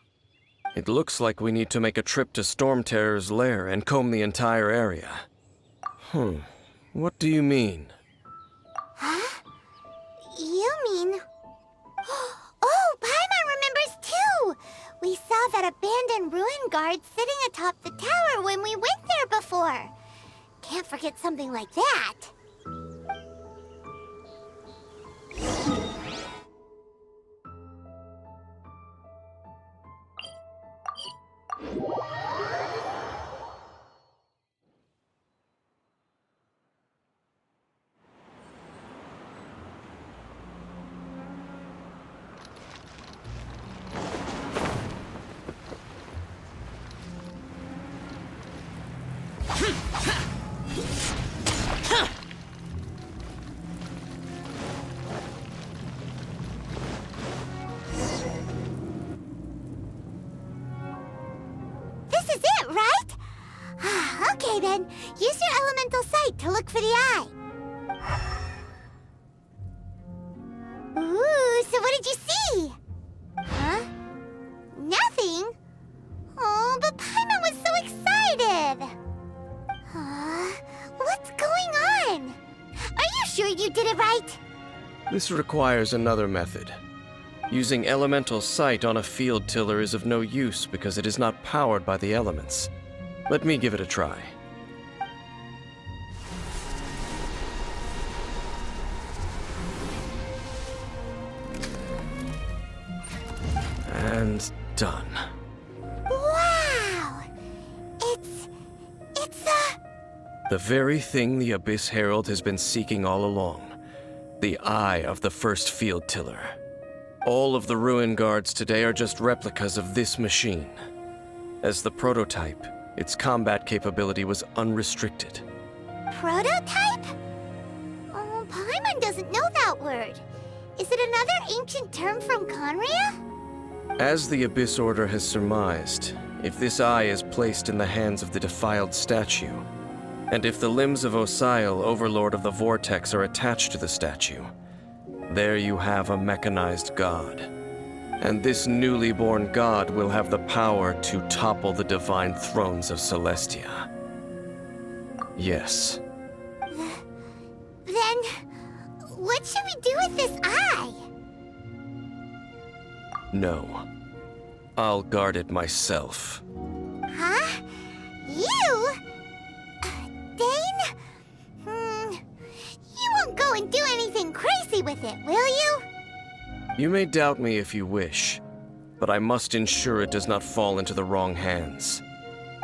It looks like we need to make a trip to Storm Terror's lair and comb the entire area. What do you mean? Huh? You mean... Oh, Paimon remembers too! We saw that abandoned ruin guard sitting atop the tower when we went there before. Can't forget something like that. This is it, right? Okay then, use your elemental sight to look for the eye. Ooh, so what did you see? Huh? Nothing? Oh, but Paimon was so excited. What's going on? Are you sure you did it right? This requires another method. Using elemental sight on a field tiller is of no use because it is not powered by the elements. Let me give it a try. And done. Wow! It's the very thing the Abyss Herald has been seeking all along. The eye of the first field tiller. All of the ruin guards today are just replicas of this machine. As the prototype, its combat capability was unrestricted. Prototype? Oh, Paimon doesn't know that word. Is it another ancient term from Conria? As the Abyss Order has surmised, if this eye is placed in the hands of the defiled statue, and if the limbs of Osial, Overlord of the Vortex, are attached to the statue, there you have a mechanized god. And this newly born god will have the power to topple the divine thrones of Celestia. Yes. Then, what should we do with this eye? No. I'll guard it myself. Huh? You? Dane? You won't go and do anything crazy with it, will you? You may doubt me if you wish, but I must ensure it does not fall into the wrong hands.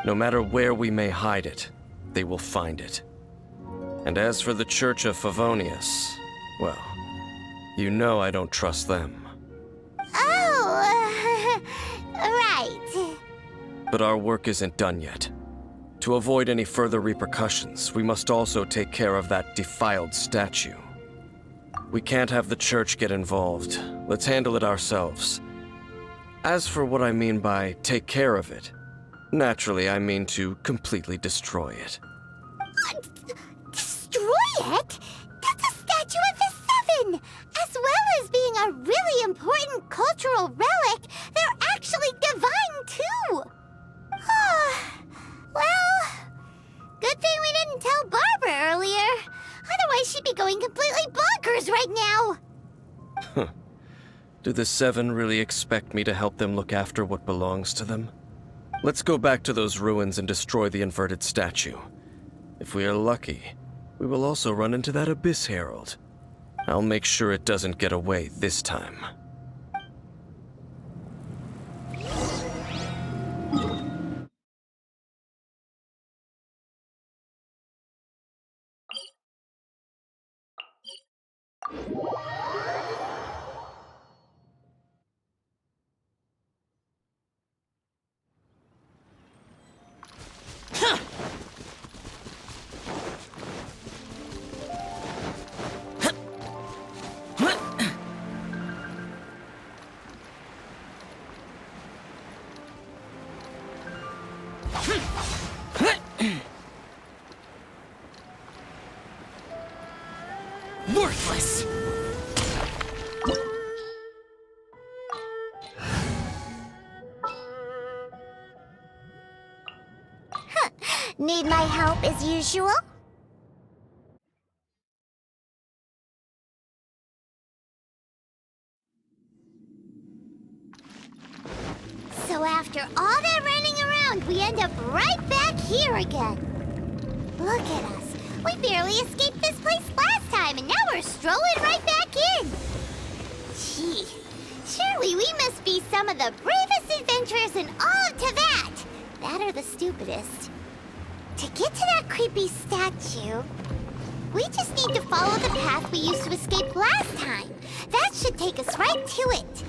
No matter where we may hide it, they will find it. And as for the Church of Favonius, well, you know I don't trust them. Oh, right. But our work isn't done yet. To avoid any further repercussions, we must also take care of that defiled statue. We can't have the church get involved. Let's handle it ourselves. As for what I mean by take care of it, naturally I mean to completely destroy it. Destroy it? That's a statue of the Seven! As well as being a really important cultural relic, they're actually divine too! really going completely bonkers right now! Do the Seven really expect me to help them look after what belongs to them? Let's go back to those ruins and destroy the inverted statue. If we are lucky, we will also run into that Abyss Herald. I'll make sure it doesn't get away this time. Worthless! Need my help as usual? So after all that running around, we end up right back here again. Look at us. We barely escaped this place last time, and now we're strolling right back in. Gee, surely we must be some of the bravest adventurers in all of Teyvat. That or the stupidest. To get to that creepy statue, we just need to follow the path we used to escape last time. That should take us right to it.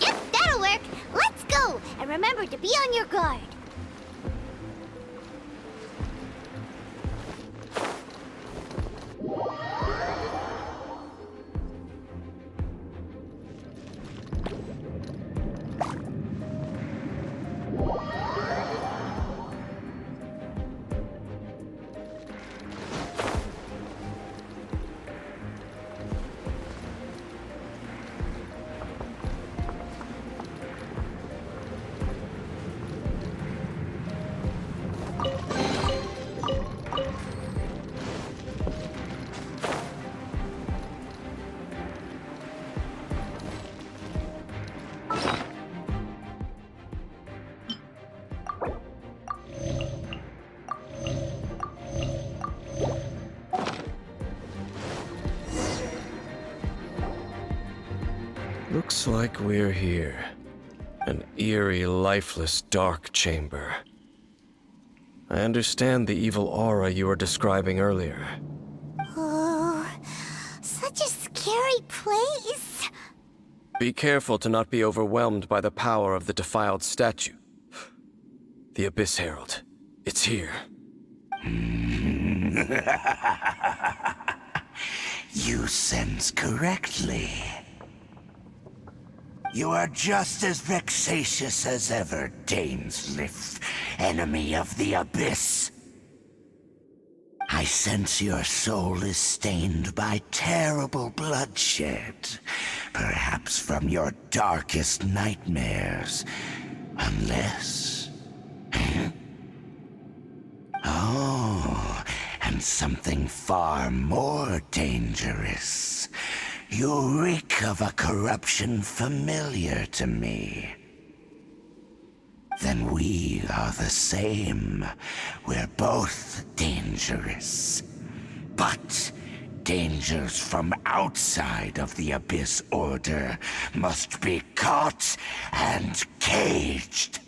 Yep, that'll work. Let's go, and remember to be on your guard. Looks like we're here. An eerie, lifeless, dark chamber. I understand the evil aura you were describing earlier. Oh, such a scary place. Be careful to not be overwhelmed by the power of the defiled statue. The Abyss Herald. It's here. You sense correctly. You are just as vexatious as ever, Dainsleif, enemy of the Abyss. I sense your soul is stained by terrible bloodshed, perhaps from your darkest nightmares, unless... Oh, and something far more dangerous. You reek of a corruption familiar to me. Then we are the same. We're both dangerous. But dangers from outside of the Abyss Order must be caught and caged.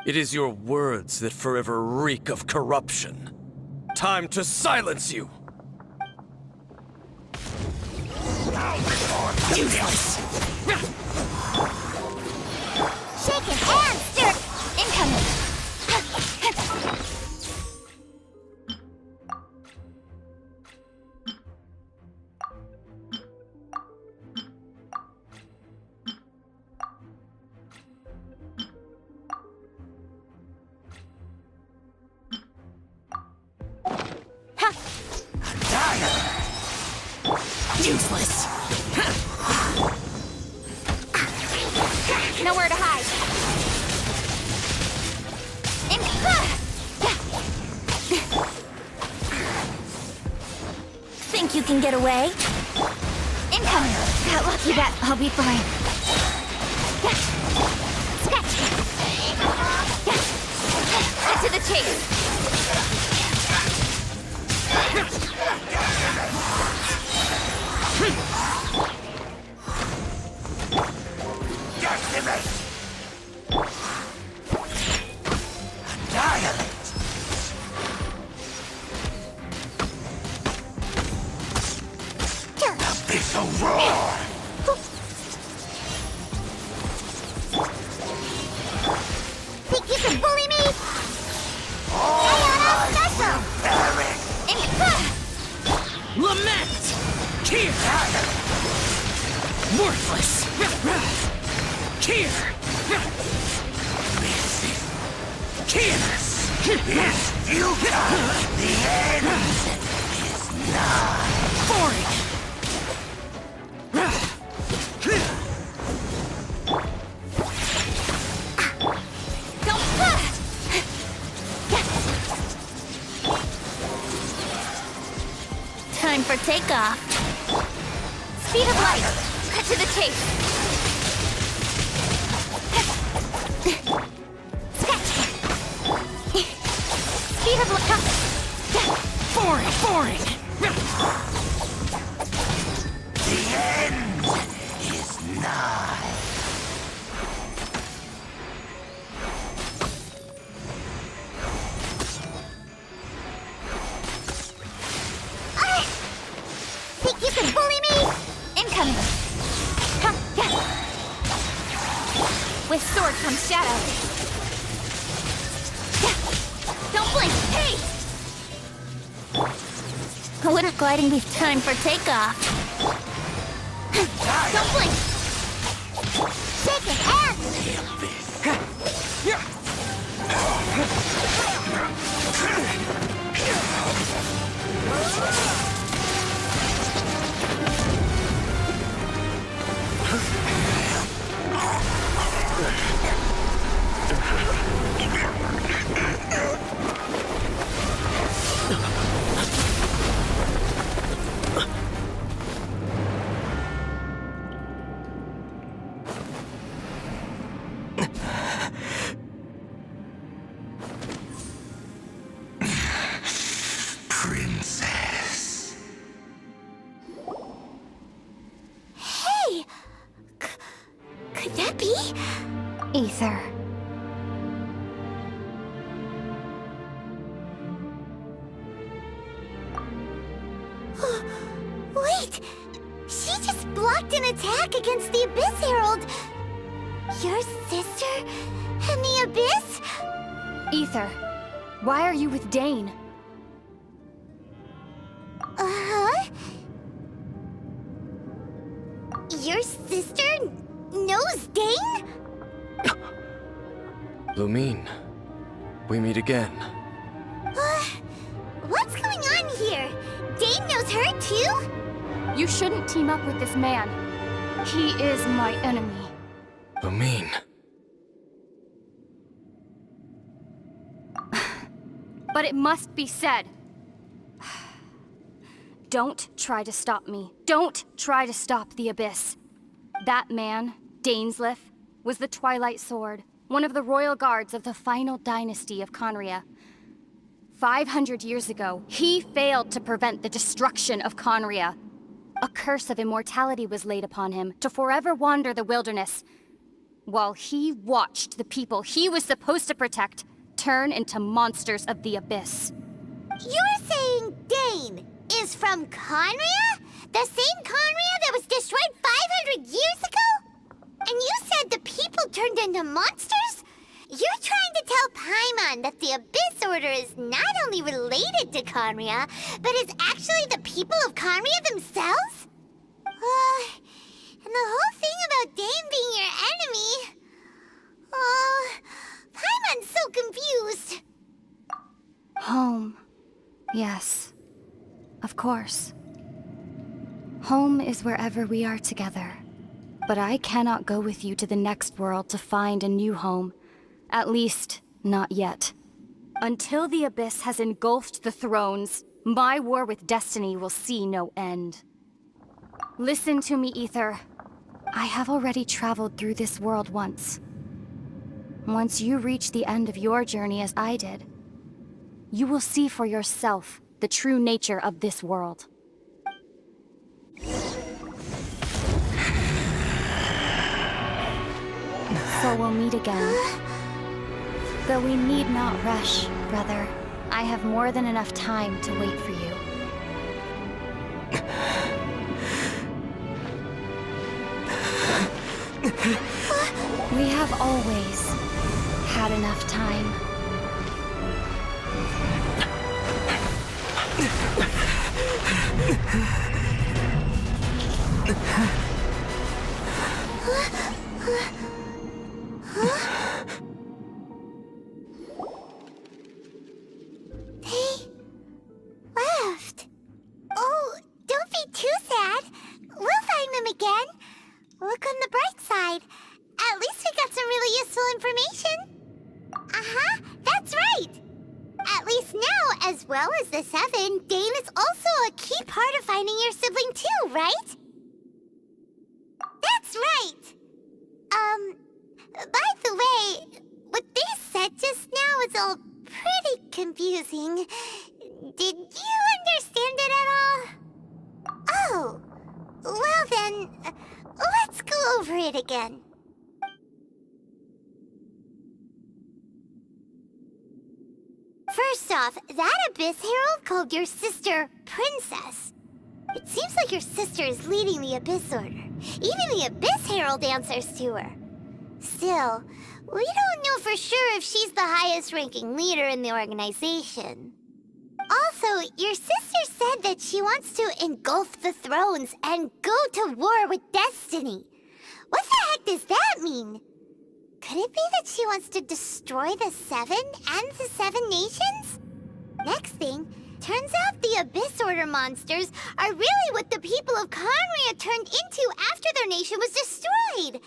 It is your words that forever reek of corruption. Time to silence you! Useless! Shaking and stir. Incoming. Useless! Nowhere to hide. can get away. Incoming! Got lucky that I'll be fine. Scratch! Cut to the chase! Decimate! Annihilate! Abyssal roar! Think you can bully me? Lament! Here! Worthless! Here! Here! Is futile! The end is nigh! Boring! Time for takeoff. Speed of light. Cut to the chase. Scratch. Speed of light. Boring! Boring! The end is nigh! Think you can bully me? Incoming. Come, yeah. With sword comes shadow. Yeah. Don't blink. Hey! Wouldn't gliding be time for takeoff? Don't blink. Shake it out! Princess. Hey! Could that be? Ether. Wait! She just blocked an attack against the Abyss Herald! Your sister and the Abyss? Ether. Why are you with Dane? Uh-huh? Your sister knows Dane? Lumine, we meet again. What's going on here? Dane knows her too? You shouldn't team up with this man. He is my enemy. Lumine. But it must be said. Don't try to stop me. Don't try to stop the Abyss. That man, Dainsleif, was the Twilight Sword, one of the royal guards of the final dynasty of Conria. 500 years ago, he failed to prevent the destruction of Conria. A curse of immortality was laid upon him to forever wander the wilderness, while he watched the people he was supposed to protect turn into monsters of the Abyss. You're saying Dane is from Conria? The same Conria that was destroyed 500 years ago? And you said the people turned into monsters? You're trying to tell Paimon that the Abyss Order is not only related to Conria, but is actually the people of Conria themselves? And the whole thing about Dane being your enemy... Paimon's so confused. Home. Yes. Of course. Home is wherever we are together. But I cannot go with you to the next world to find a new home. At least, not yet. Until the Abyss has engulfed the thrones, My war with destiny will see no end. Listen to me, Ether. I have already traveled through this world once. Once you reach the end of your journey as I did, you will see for yourself the true nature of this world. So we'll meet again. Though we need not rush, brother. I have more than enough time to wait for you. We have always had enough time. They left. Oh, don't be too sad. We'll find them again. Look on the bright side. At least we got some really useful information. Uh-huh, that's right. At least now, as well as the 7, Dane is also a key part of finding your sibling too, right? That's right. By the way, what they said just now is all pretty confusing. Did you understand it at all? Oh, well then, let's go over it again. First off, that Abyss Herald called your sister Princess. It seems like your sister is leading the Abyss Order. Even the Abyss Herald answers to her. Still, we don't know for sure if she's the highest-ranking leader in the organization. Also, your sister said that she wants to engulf the thrones and go to war with destiny. What the heck does that mean? Could it be that she wants to destroy the 7 and the 7 nations? Next thing, turns out the Abyss Order monsters are really what the people of Conria turned into after their nation was destroyed.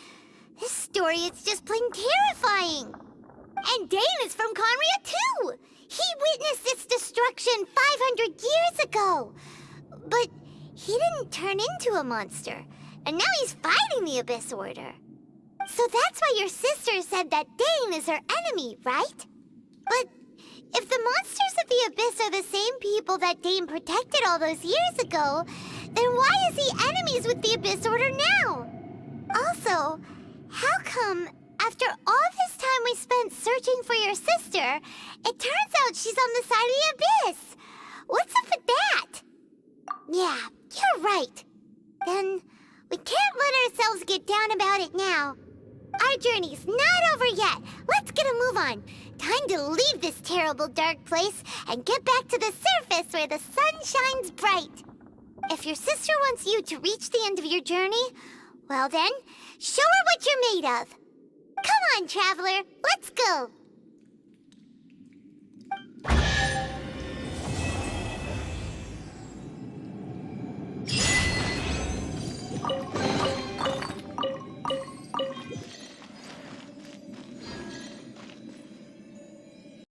This story is just plain terrifying. And Dane is from Conria too. He witnessed its destruction 500 years ago. But he didn't turn into a monster. And now he's fighting the Abyss Order. So that's why your sister said that Dane is her enemy, right? But if the monsters of the Abyss are the same people that Dane protected all those years ago, then why is he enemies with the Abyss Order now? Also, how come, after all this time we spent searching for your sister, it turns out she's on the side of the Abyss? What's up with that? Yeah, you're right. Then we can't let ourselves get down about it now. Our journey's not over yet. Let's get a move on. Time to leave this terrible dark place and get back to the surface where the sun shines bright. If your sister wants you to reach the end of your journey, well then, show her what you're made of. Come on, traveler, let's go.